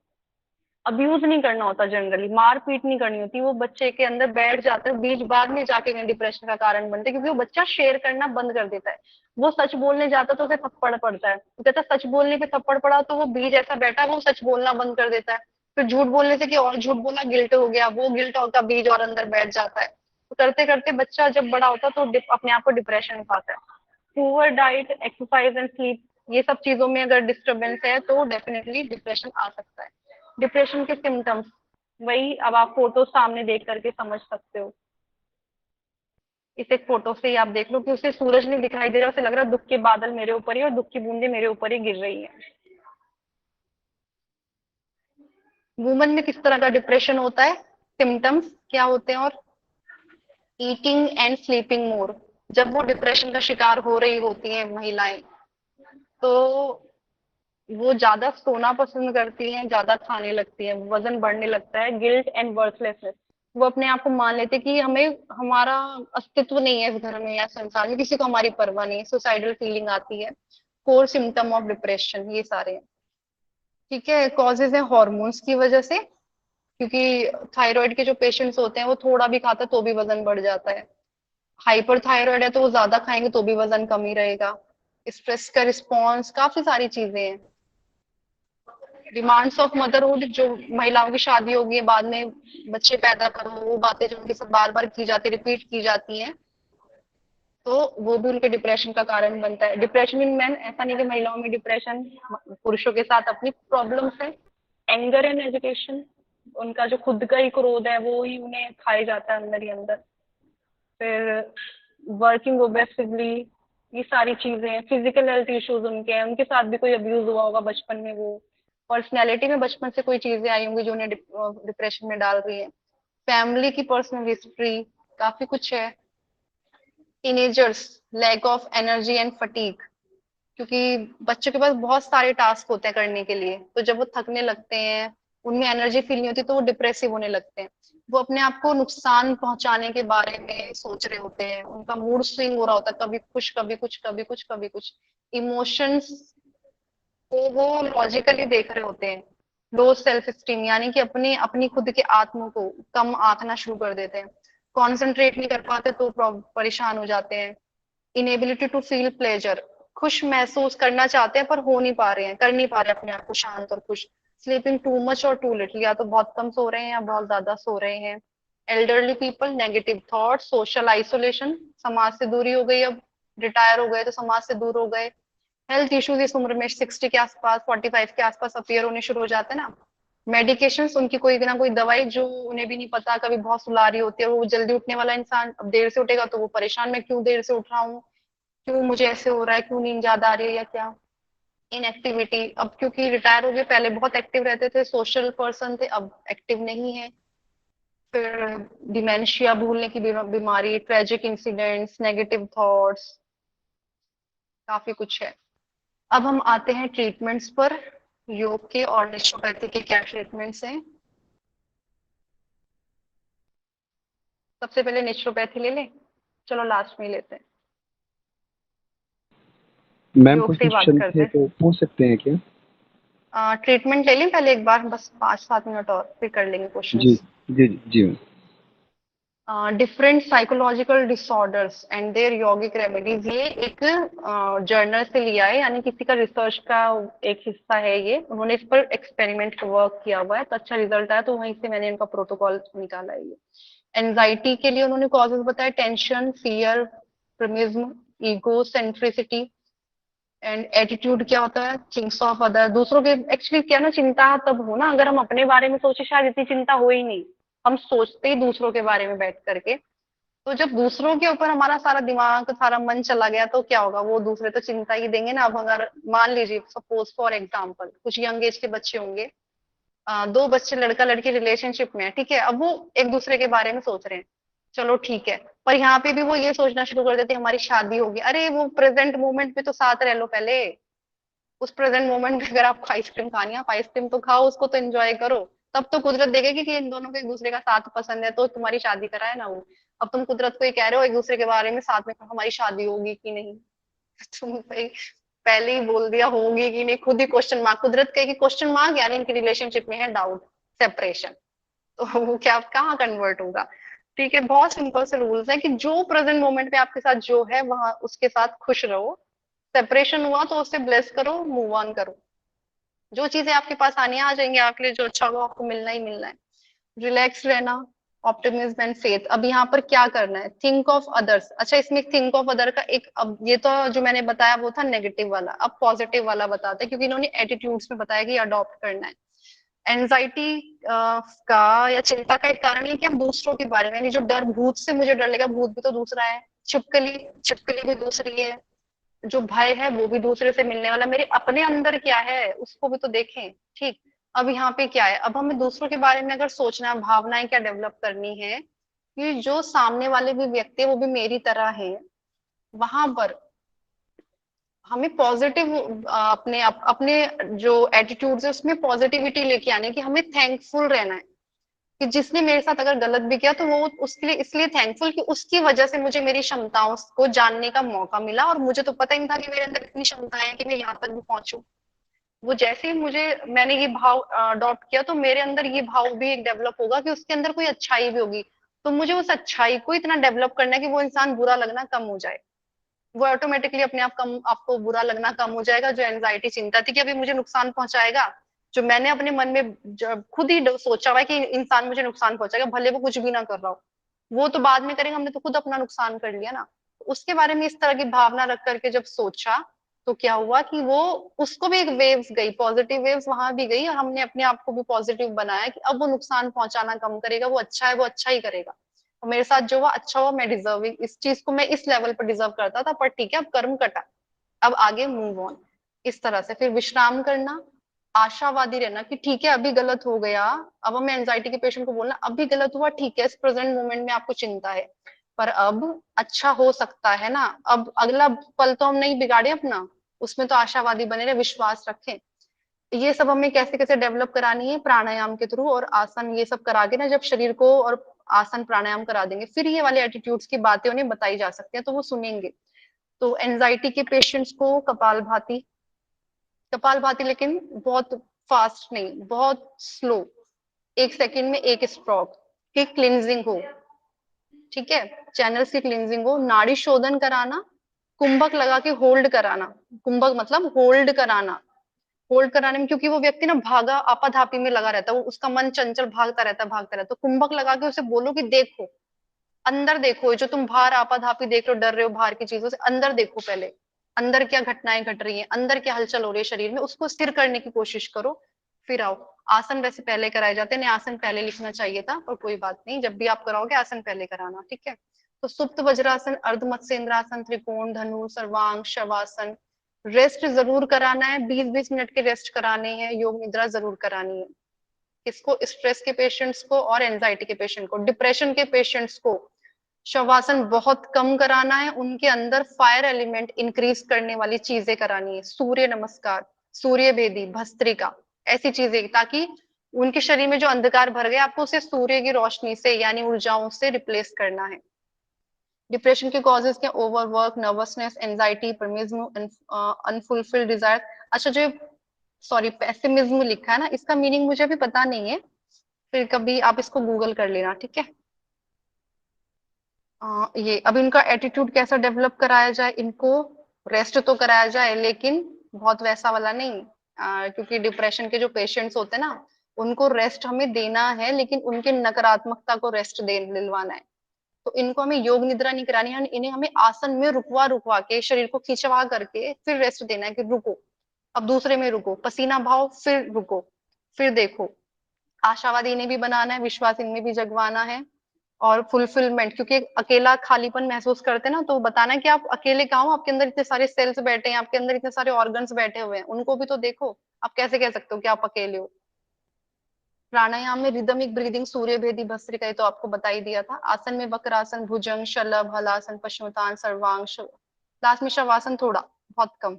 अब्यूज नहीं करना होता, जनरली मार पीट नहीं करनी होती, वो बच्चे के अंदर बैठ जाता है, बीच बाद में जाके कहीं डिप्रेशन का कारण बनते हैं, क्योंकि वो बच्चा शेयर करना बंद कर देता है। वो सच बोलने जाता है तो उसे थप्पड़ पड़ता है, वो कहता है सच बोलने पे थप्पड़ पड़ा, तो वो बीज ऐसा बैठा है वो सच बोलना बंद कर देता है। फिर झूठ बोलने से कि और झूठ बोला, गिल्ट हो गया, वो गिल्ट का बीज और अंदर बैठ जाता है। तो करते करते बच्चा जब बड़ा होता है तो अपने आप को डिप्रेशन में पाता है। Poor diet, exercise and sleep, ये सब चीजों में अगर डिस्टरबेंस है तो डेफिनेटली डिप्रेशन आ सकता है। डिप्रेशन के सिम्टम्स, वही अब आप फोटो सामने देख करके समझ सकते हो। इस एक फोटो से ही आप देख लो कि उसे सूरज नहीं दिखाई दे रहा, उसे लग रहा है दुख के बादल मेरे ऊपर ही और दुख की बूंदे मेरे ऊपर ही गिर रही है। वुमन में किस तरह का डिप्रेशन होता है, सिम्टम्स क्या होते हैं, और ईटिंग एंड स्लीपिंग मोर, जब वो डिप्रेशन का शिकार हो रही होती हैं महिलाएं, तो वो ज्यादा सोना पसंद करती हैं, ज्यादा खाने लगती हैं, वजन बढ़ने लगता है, गिल्ट एंड वर्थलेसनेस, वो अपने आप को मान लेते हैं कि हमें, हमारा अस्तित्व नहीं है इस घर में या संसार में, किसी को हमारी परवाह नहीं है, सुसाइडल फीलिंग आती है। कोर सिम्टम ऑफ डिप्रेशन ये सारे हैं। ठीक है, कॉजेज है हार्मोन्स की वजह से, क्योंकि थायराइड के जो पेशेंट्स होते हैं वो थोड़ा भी खाता है तो भी वजन बढ़ जाता है। हाइपर थायराइड है तो वो ज्यादा खाएंगे तो भी वजन कम ही रहेगा। स्ट्रेस का रिस्पॉन्स, काफी सारी चीजें हैं। डिमांड्स ऑफ मदरहुड, जो महिलाओं की शादी होगी है, बाद में बच्चे पैदा करो, वो बातें जो उनके साथ बार बार की जाती, रिपीट की जाती हैं, तो वो भी उनके डिप्रेशन का कारण बनता है। डिप्रेशन इन मैन, ऐसा नहीं कि महिलाओं में डिप्रेशन, पुरुषों के साथ अपनी प्रॉब्लम्स है। एंगर एंड एजुकेशन, उनका जो खुद का ही क्रोध है वो ही उन्हें खाई जाता है अंदर ही अंदर। फिर वर्किंग ओबेसिवली, ये सारी चीजें, फिजिकल हेल्थ इश्यूज उनके हैं, उनके साथ भी कोई अब्यूज हुआ होगा बचपन में, वो पर्सनैलिटी में बचपन से कोई चीजें आई होंगी जो उन्हें डिप्रेशन में डाल रही है। फैमिली की पर्सनल हिस्ट्री, काफी कुछ है। Teenagers, lack of energy and fatigue, क्योंकि बच्चों के पास बहुत सारे टास्क होते हैं करने के लिए, तो जब वो थकने लगते हैं, उनमें एनर्जी फील नहीं होती, तो वो डिप्रेसिव होने लगते हैं। वो अपने आप को नुकसान पहुंचाने के बारे में सोच रहे होते हैं, उनका मूड स्विंग हो रहा होता है, कभी खुश कभी कुछ, कभी कुछ कभी कुछ। इमोशंस को वो लॉजिकली देख रहे होते हैं। लो सेल्फ स्टीम, यानी कि अपनी अपनी खुद के आत्म को कम आंकना शुरू कर देते हैं। कॉन्सेंट्रेट नहीं कर पाते तो परेशान हो जाते हैं। इनेबिलिटी टू फील प्लेजर, खुश महसूस करना चाहते हैं पर हो नहीं पा रहे हैं, कर नहीं पा रहे अपने आप को शांत और खुश। स्लीपिंग टू मच और टू लिटिल, या तो बहुत कम सो रहे हैं या बहुत ज्यादा सो रहे हैं। Elderly people, negative thought, social isolation, समाज से दूरी हो गई, अब रिटायर हो गए तो समाज से दूर हो गए। हेल्थ इश्यूज इस उम्र में 60 के आसपास, 45 के आसपास अपीयर होने शुरू हो जाते हैं ना। मेडिकेशंस, उनकी कोई ना कोई दवाई जो उन्हें भी नहीं पता, कभी बहुत सुला रही होती है। वो जल्दी उठने वाला इंसान अब देर से उठेगा तो वो परेशान, मैं क्यों देर से उठ रहा हूँ, क्यों मुझे ऐसे हो रहा है, क्यों नींद ज्यादा आ रही है या क्या। इनएक्टिविटी, अब क्योंकि रिटायर हो गए, पहले बहुत एक्टिव रहते थे, सोशल पर्सन थे, अब एक्टिव नहीं है। फिर डिमेंशिया, भूलने की बीमारी, ट्रेजिक इंसिडेंट्स, नेगेटिव थॉट्स, काफी कुछ है। अब हम आते हैं ट्रीटमेंट्स पर। योग के और नेचुरोपैथी के क्या ट्रीटमेंट्स हैं। सबसे पहले नेचुरोपैथी ले लें, चलो लास्ट में ही लेते हैं, मैम योग कुछ से ही बात क्वेश्चन करते थे हैं। तो पूछ सकते हैं क्या? ट्रीटमेंट ले लें पहले एक बार, बस 5-7 मिनट और फिर कर लेंगे जी क्वेश्चंस। जी जी ma'am. Different psychological disorders and their यौगिक रेमेडीज, ये एक जर्नल से लिया है, यानी किसी का रिसर्च का एक हिस्सा है ये, उन्होंने इस पर एक्सपेरिमेंट वर्क किया हुआ है, तो अच्छा रिजल्ट आया तो वहीं से मैंने इनका प्रोटोकॉल निकाला है ये। एंजाइटी के लिए उन्होंने कॉजेज बताया, टेंशन, फियर, प्रेमिज्म, ईगो सेंट्रिसिटी, एंड एटीट्यूड क्या होता है, थिंग्स ऑफ अदर, दूसरों के, एक्चुअली क्या ना, चिंता तब हो ना अगर हम अपने बारे में सोचे, शायद इतनी चिंता हो ही नहीं, हम सोचते ही दूसरों के बारे में बैठ करके। तो जब दूसरों के ऊपर हमारा सारा दिमाग, सारा मन चला गया तो क्या होगा, वो दूसरे तो चिंता ही देंगे ना। अब अगर मान लीजिए, सपोज फॉर एग्जाम्पल, कुछ यंग एज के बच्चे होंगे, दो बच्चे लड़का लड़की रिलेशनशिप में है, ठीक है, अब वो एक दूसरे के बारे में सोच रहे हैं, चलो ठीक है, पर यहाँ पे भी वो ये सोचना शुरू कर देते हैं हमारी शादी होगी। अरे वो प्रेजेंट मोमेंट में तो साथ रह लो पहले। उस प्रेजेंट मोमेंट में अगर आपको आइसक्रीम खानी है, आप आइसक्रीम तो खाओ, उसको तो एंजॉय करो। तब तो कुदरत देखेगी कि इन दोनों को एक दूसरे का साथ पसंद है, तो तुम्हारी शादी कराए ना वो। अब तुम कुदरत को ये कह रहे हो एक दूसरे के बारे में साथ में, हमारी शादी होगी कि नहीं। तुम भाई पहले ही बोल दिया होगी कि नहीं, खुद ही क्वेश्चन मार्क, कुदरत कहेगी क्वेश्चन मार्क, यानी इनकी रिलेशनशिप में है डाउट, सेपरेशन। तो वो क्या कहाँ कन्वर्ट होगा। ठीक है, बहुत सिंपल से रूल्स है कि जो प्रेजेंट मोमेंट पे आपके साथ जो है वहां उसके साथ खुश रहो। सेपरेशन हुआ तो उससे ब्लेस करो, मूव ऑन करो। जो चीजें आपके पास आनी है आ जाएंगे आपके लिए, जो अच्छा होगा आपको मिलना ही मिलना है। रिलैक्स रहना, ऑप्टिमिज्म एंड फेथ। अब यहाँ पर क्या करना है, थिंक ऑफ अदर्स। अच्छा, इसमें थिंक ऑफ अदर का एक, अब ये तो जो मैंने बताया वो था नेगेटिव वाला, अब पॉजिटिव वाला बताते हैं, क्योंकि इन्होंने एटीट्यूड्स में बताया कि अडॉप्ट करना है। एंजाइटी का या चिंता का एक कारण है कि हम दूसरों के बारे में, यानी जो डर, भूत से मुझे डर लगा, भूत भी तो दूसरा है। छिपकली, छिपकली भी दूसरी है। जो भय है वो भी दूसरे से मिलने वाला, मेरे अपने अंदर क्या है उसको भी तो देखें। ठीक। अब यहाँ पे क्या है, अब हमें दूसरों के बारे में अगर सोचना, भावनाएं क्या डेवलप करनी है कि जो सामने वाले भी व्यक्ति है वो भी मेरी तरह है, वहां पर हमें पॉजिटिव अपने जो एटीट्यूड है उसमें पॉजिटिविटी लेके आने की, हमें थैंकफुल रहना है कि जिसने मेरे साथ अगर गलत भी किया तो वो उसके लिए इसलिए थैंकफुल कि उसकी वजह से मुझे मेरी क्षमताओं को जानने का मौका मिला, और मुझे तो पता ही नहीं था कि मेरे अंदर इतनी क्षमताएं हैं कि मैं यहाँ तक भी पहुंचू। वो जैसे ही मुझे, मैंने ये भाव अडॉप्ट किया तो मेरे अंदर ये भाव भी एक डेवलप होगा कि उसके अंदर कोई अच्छाई भी होगी। तो मुझे उस अच्छाई को इतना डेवलप करना है कि वो इंसान बुरा लगना कम हो जाए। वो ऑटोमेटिकली अपने आप कम, आपको बुरा लगना कम हो जाएगा। जो एंजाइटी चिंता थी कि अभी मुझे नुकसान पहुंचाएगा, जो मैंने अपने मन में जब खुद ही सोचा हुआ है कि इंसान मुझे नुकसान पहुंचाएगा, भले वो कुछ भी ना कर रहा हो, वो तो बाद में करेंगे, हमने तो खुद अपना नुकसान कर लिया ना। उसके बारे में इस तरह की भावना रख करके जब सोचा, तो क्या हुआ कि वो, उसको भी एक वेव्स गई, पॉजिटिव वेव्स वहां भी गई, और हमने अपने आप को भी पॉजिटिव बनाया कि अब वो नुकसान पहुंचाना कम करेगा, वो अच्छा है वो अच्छा ही करेगा। और मेरे साथ जो हुआ अच्छा हुआ, मैं डिजर्विंग, इस चीज को मैं इस लेवल पर डिजर्व करता था, पर ठीक है अब कर्म कटा, अब आगे मूव ऑन। इस तरह से फिर विश्राम करना, आशावादी रहना कि ठीक है अभी गलत हो गया। अब हमें एंजाइटी के पेशेंट को बोलना अभी गलत हुआ, ठीक है इस प्रेजेंट मोमेंट में आपको चिंता है, पर अब अच्छा हो सकता है ना, अब अगला पल तो हम नहीं बिगाड़े अपना, उसमें तो आशावादी बने रहे, विश्वास रखें। ये सब हमें कैसे कैसे डेवलप करानी है, प्राणायाम के थ्रू और आसन, ये सब करा के ना, जब शरीर को और आसन प्राणायाम करा देंगे, फिर ये वाले एटीट्यूड्स की बातें उन्हें बताई जा सकती हैं तो वो सुनेंगे। तो एंजाइटी के पेशेंट्स को कपालभाति, कपालभाति लेकिन बहुत फास्ट नहीं, बहुत स्लो, 1 सेकंड में एक स्ट्रोक की क्लिनजिंग हो। ठीक है, चैनल्स की क्लिनजिंग हो, नाड़ी शोधन कराना, कुंभक लगा के होल्ड कराना। कुंभक मतलब होल्ड कराना। होल्ड कराने में, क्योंकि वो व्यक्ति ना भागा आपाधापी में लगा रहता है, वो उसका मन चंचल भागता रहता है भागता रहता है, तो कुंभक लगा के उसे बोलो कि देखो, अंदर देखो, जो तुम बाहर आपाधापी देख रहे हो, डर रहे हो बाहर की चीजों से, अंदर देखो पहले, अंदर क्या घटनाएं घट रही हैं, अंदर क्या हलचल हो रही है शरीर में, उसको स्थिर करने की कोशिश करो, फिर आओ। आसन वैसे पहले कराए जाते हैं, आसन पहले लिखना चाहिए था, पर कोई बात नहीं, जब भी आप कराओगे आसन पहले कराना, ठीक है। तो सुप्त वज्रासन, अर्ध मत्स्येंद्रासन, त्रिकोण, धनु, सर्वांग, शवासन, रेस्ट जरूर कराना है, 20-20 मिनट के रेस्ट कराने हैं, योग निद्रा जरूर करानी है। किसको, स्ट्रेस के पेशेंट्स को और एंजाइटी के पेशेंट को। डिप्रेशन के पेशेंट्स को शवासन बहुत कम कराना है, उनके अंदर फायर एलिमेंट इंक्रीज करने वाली चीजें करानी है, सूर्य नमस्कार, सूर्य भेदी, भस्त्रिका, ऐसी चीजें, ताकि उनके शरीर में जो अंधकार भर गया आपको उसे सूर्य की रोशनी से यानी ऊर्जाओं से रिप्लेस करना है। डिप्रेशन के कॉजेज क्या, ओवरवर्क, नर्वसनेस, एंजाइटी, परमिज्म, अनफुलफिल्ड डिजायर। अच्छा, जो सॉरी पेसिमिज्म लिखा है ना, इसका मीनिंग मुझे अभी पता नहीं है, फिर कभी आप इसको गूगल कर लेना, ठीक है। ये अब इनका एटीट्यूड कैसा डेवलप कराया जाए, इनको रेस्ट तो कराया जाए लेकिन बहुत वैसा वाला नहीं, क्योंकि डिप्रेशन के जो पेशेंट्स होते हैं ना, उनको रेस्ट हमें देना है, लेकिन उनके नकारात्मकता को रेस्ट दे दिलवाना है। तो इनको हमें योग निद्रा नहीं करानी है, इन्हें हमें आसन में रुकवा रुकवा के, शरीर को खिंचवा करके फिर रेस्ट देना है कि रुको, अब दूसरे में रुको, पसीना भाओ फिर रुको, फिर देखो। आशावादी इन्हें भी बनाना है, विश्वास इनमें भी जगवाना है, और फुलफिलमेंट, क्योंकि एक अकेला खालीपन महसूस करते हैं ना, तो बताना है कि आप अकेले कहाँ हो, आपके अंदर इतने सारे सेल्स बैठे हैं, आपके अंदर इतने सारे ऑर्गन्स बैठे हुए हैं, उनको भी तो देखो। आप कैसे कह सकते हो कि आप अकेले हो। प्राणायाम में रिदमिक ब्रीदिंग, सूर्य भेदी, भस्त्रिका, ये तो आपको बता ही दिया था। आसन में वक्रासन, भुजंग, शलभ, हलासन, पश्चिमोत्तान, सर्वांग, लास्ट में शवासन, थोड़ा बहुत कम।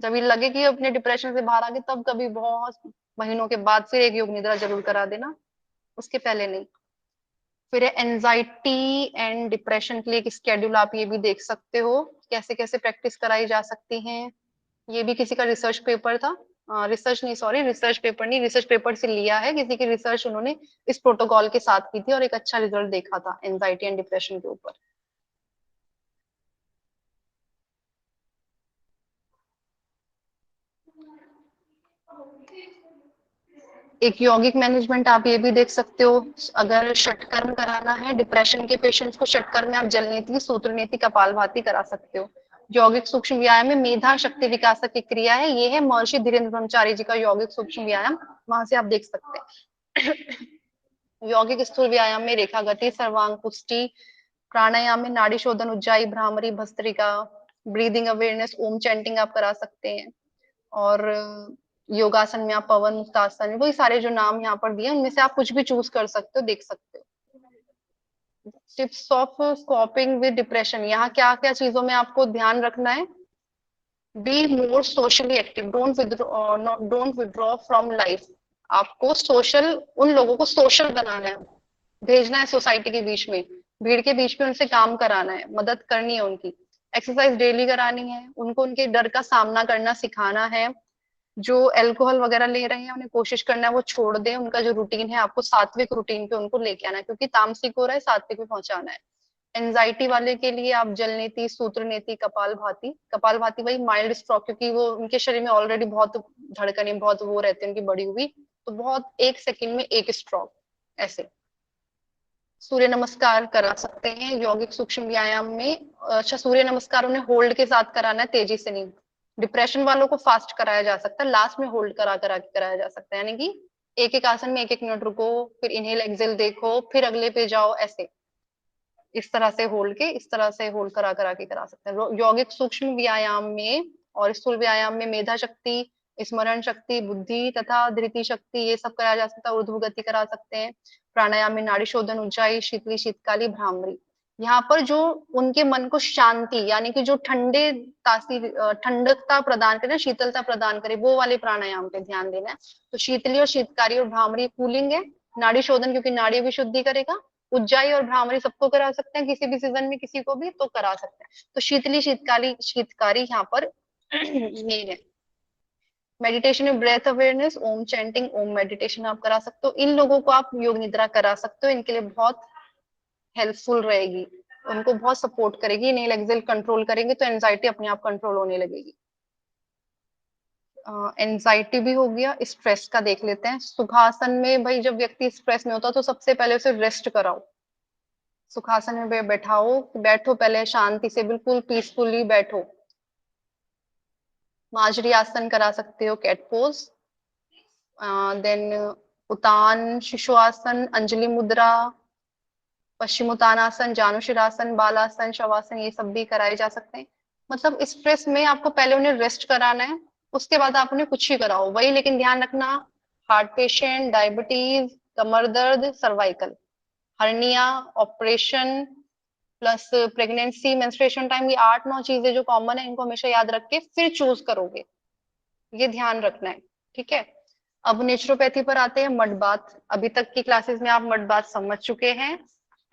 जब ये लगे कि अपने डिप्रेशन से बाहर आ गए, तब कभी बहुत महीनों के बाद फिर एक योग निद्रा जरूर करा देना, उसके पहले नहीं। फिर एंजाइटी एंड डिप्रेशन के लिए एक स्केड्यूल आप ये भी देख सकते हो, कैसे-कैसे प्रैक्टिस कराई जा सकती हैं। ये भी किसी का रिसर्च पेपर था, रिसर्च नहीं, सॉरी, रिसर्च पेपर नहीं, रिसर्च पेपर से लिया है, किसी की रिसर्च उन्होंने इस प्रोटोकॉल के साथ की थी और एक अच्छा रिजल्ट देखा था एंजाइटी एंड डिप्रेशन के ऊपर। एक यौगिक मैनेजमेंट आप ये भी देख सकते हो, अगर षटकर्म कराना है डिप्रेशन के पेशेंट्स को, षटकर्म में आप जल नीति, सूत्र नीति, कपालभाति करा सकते हो। यौगिक सूक्ष्म व्यायाम में मेधा शक्ति विकासक की क्रिया है, ये है महर्षि धीरेन्द्र ब्रह्मचारी जी का यौगिक सूक्ष्म व्यायाम, वहां से आप देख सकते हैं। यौगिक स्थूल व्यायाम में रेखा गति, सर्वांग पुष्टि, प्राणायाम में नाड़ी शोधन, उज्जाई, भ्रामरी, भस्त्रिका, ब्रीदिंग अवेयरनेस, ओम चैंटिंग आप करा सकते हैं। और योगासन में आप पवन मुक्तासन, वही सारे जो नाम यहाँ पर दिए उनमें से आप कुछ भी चूज कर सकते हो, देख सकते हो। टिप्स ऑफ कॉपिंग विद डिप्रेशन, यहाँ क्या क्या चीजों में आपको ध्यान रखना है। Be more socially active, don't withdraw from life. आपको सोशल, उन लोगों को सोशल बनाना है, भेजना है सोसाइटी के बीच में, भीड़ के बीच में उनसे काम कराना है, मदद करनी है उनकी। एक्सरसाइज डेली करानी है उनको, उनके डर का सामना करना सिखाना है। जो अल्कोहल वगैरह ले रहे हैं उन्हें कोशिश करना है वो छोड़ दें, उनका जो रूटीन है आपको सात्विक रूटीन पे उनको लेके आना है, क्योंकि तामसिक हो रहा है, सात्विक पे पहुंचाना है। एंजाइटी वाले के लिए आप जल नीति, सूत्र नीति, कपाल भाती, कपाल भाती वही माइल्ड स्ट्रोक, क्योंकि वो उनके शरीर में ऑलरेडी बहुत धड़कने बहुत वो रहती है उनकी बढ़ी हुई, तो बहुत 1 सेकंड में एक स्ट्रोक ऐसे। सूर्य नमस्कार करा सकते हैं यौगिक सूक्ष्म व्यायाम में। अच्छा, सूर्य नमस्कार उन्हें होल्ड के साथ कराना है, तेजी से नहीं। डिप्रेशन वालों को फास्ट कराया जा सकता है, लास्ट में होल्ड करा करा के कराया जा सकता है, यानी कि एक एक आसन में 1 1 मिनट रुको, फिर इनहेल एक्सेल देखो, फिर अगले पे जाओ, ऐसे इस तरह से होल्ड के, इस तरह से होल्ड करा करा के करा सकते हैं यौगिक सूक्ष्म व्यायाम में। और स्थूल व्यायाम में मेधा शक्ति, स्मरण शक्ति, बुद्धि तथा धृति शक्ति, ये सब कराया जा सकता है, ऊर्ध्व गति करा सकते हैं। प्राणायाम में नाड़ी शोधन, ऊंचाई, शीतली, शीतकाली, भ्रामरी, यहाँ पर जो उनके मन को शांति, यानी कि जो ठंडे तासीर ठंडकता प्रदान करे, शीतलता प्रदान करे, वो वाले प्राणायाम पे ध्यान देना है। तो शीतली और शीतकारी और भ्रामरी कूलिंग है। नाड़ी शोधन क्योंकि नाड़ी भी शुद्धि करेगा। उज्जाई और भ्रामरी सबको करा सकते हैं, किसी भी सीजन में किसी को भी तो करा सकते हैं। तो शीतली, शीतकाली, शीतकारी यहाँ पर मेन है। मेडिटेशन में ब्रेथ अवेयरनेस, ओम चैंटिंग, ओम मेडिटेशन आप करा सकते हो। इन लोगों को आप योग निद्रा करा सकते हो, इनके लिए बहुत हेल्पफुल रहेगी, उनको बहुत सपोर्ट करेगी। इनहेल एक्सेल कंट्रोल करेंगे तो एंजाइटी अपने आप कंट्रोल होने लगेगी। एंजाइटी भी हो गया, स्ट्रेस का देख लेते हैं। सुखासन में भाई जब व्यक्ति स्ट्रेस में होता तो सबसे पहले उसे रेस्ट कराओ, सुखासन में बैठाओ, बैठो पहले शांति से, बिल्कुल पीसफुली बैठो। माजरी आसन करा सकते हो, कैट पोज, देन उतान शिशु आसन, अंजलि मुद्रा, पश्चिमोत्तानासन, जानुशिरासन, बालासन, शवासन, ये सब भी कराए जा सकते हैं। मतलब स्ट्रेस में आपको पहले उन्हें रेस्ट कराना है, उसके बाद आप उन्हें कुछ ही कराओ वही, लेकिन ध्यान रखना हार्ट पेशेंट, डायबिटीज, कमर दर्द, cervical, hernia, operation plus pregnancy, menstruation time, ये 8 9 चीजें जो कॉमन है इनको हमेशा याद रख के फिर चूज करोगे, ये ध्यान रखना है, ठीक है। अब नेचुरोपैथी पर आते हैं, मड बाथ। अभी तक की क्लासेस में आप मड बाथ समझ चुके हैं।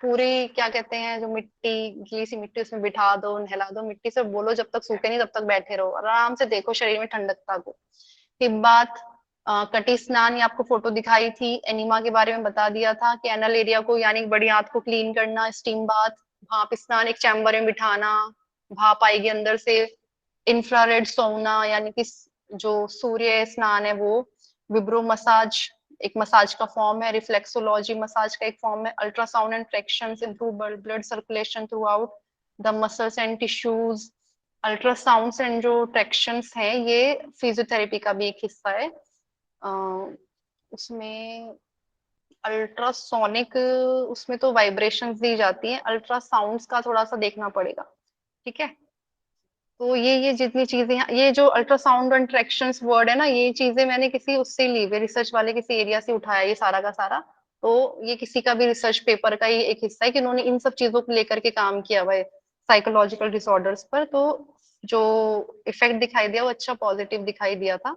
पूरी क्या कहते हैं, जो मिट्टी, गीली सी मिट्टी उसमें बिठा दो, नहला दो, मिट्टी से बोलो जब तक सूखे नहीं तब तक बैठे रहो, आराम से देखो शरीर में ठंडकता को। हिप बाथ, कटी स्नान, ये आपको फोटो दिखाई थी, एनिमा के बारे में बता दिया था कि एनल एरिया को यानी बड़ी आंत को क्लीन करना, स्टीम बाथ, भाप स्नान, एक चैम्बर में बिठाना, भाप आएगी अंदर से। इंफ्रारेड सोना यानी कि जो सूर्य स्नान है वो। विब्रो मसाज एक मसाज का फॉर्म है। रिफ्लेक्सोलॉजी मसाज का एक फॉर्म है। Ultrasound and tractions improve blood circulation through out the muscles and tissues. Ultrasounds and जो ट्रैक्शंस हैं ये फिजियोथेरेपी का भी एक हिस्सा है। उसमें अल्ट्रासोनिक, उसमें तो वाइब्रेशंस दी जाती हैं, अल्ट्रासाउंड्स का थोड़ा सा देखना पड़ेगा, ठीक है। तो ये जितनी चीजें, ये जो अल्ट्रासाउंड एंड ट्रैक्शंस वर्ड है ना, ये चीजें मैंने किसी उससे ली हुई, रिसर्च वाले किसी एरिया से उठाया ये सारा का सारा। तो ये किसी का भी रिसर्च पेपर का ही एक हिस्सा है कि उन्होंने इन सब चीजों को लेकर के काम किया हुआ है साइकोलॉजिकल डिसऑर्डर्स पर। तो जो इफेक्ट दिखाई दिया वो अच्छा पॉजिटिव दिखाई दिया था।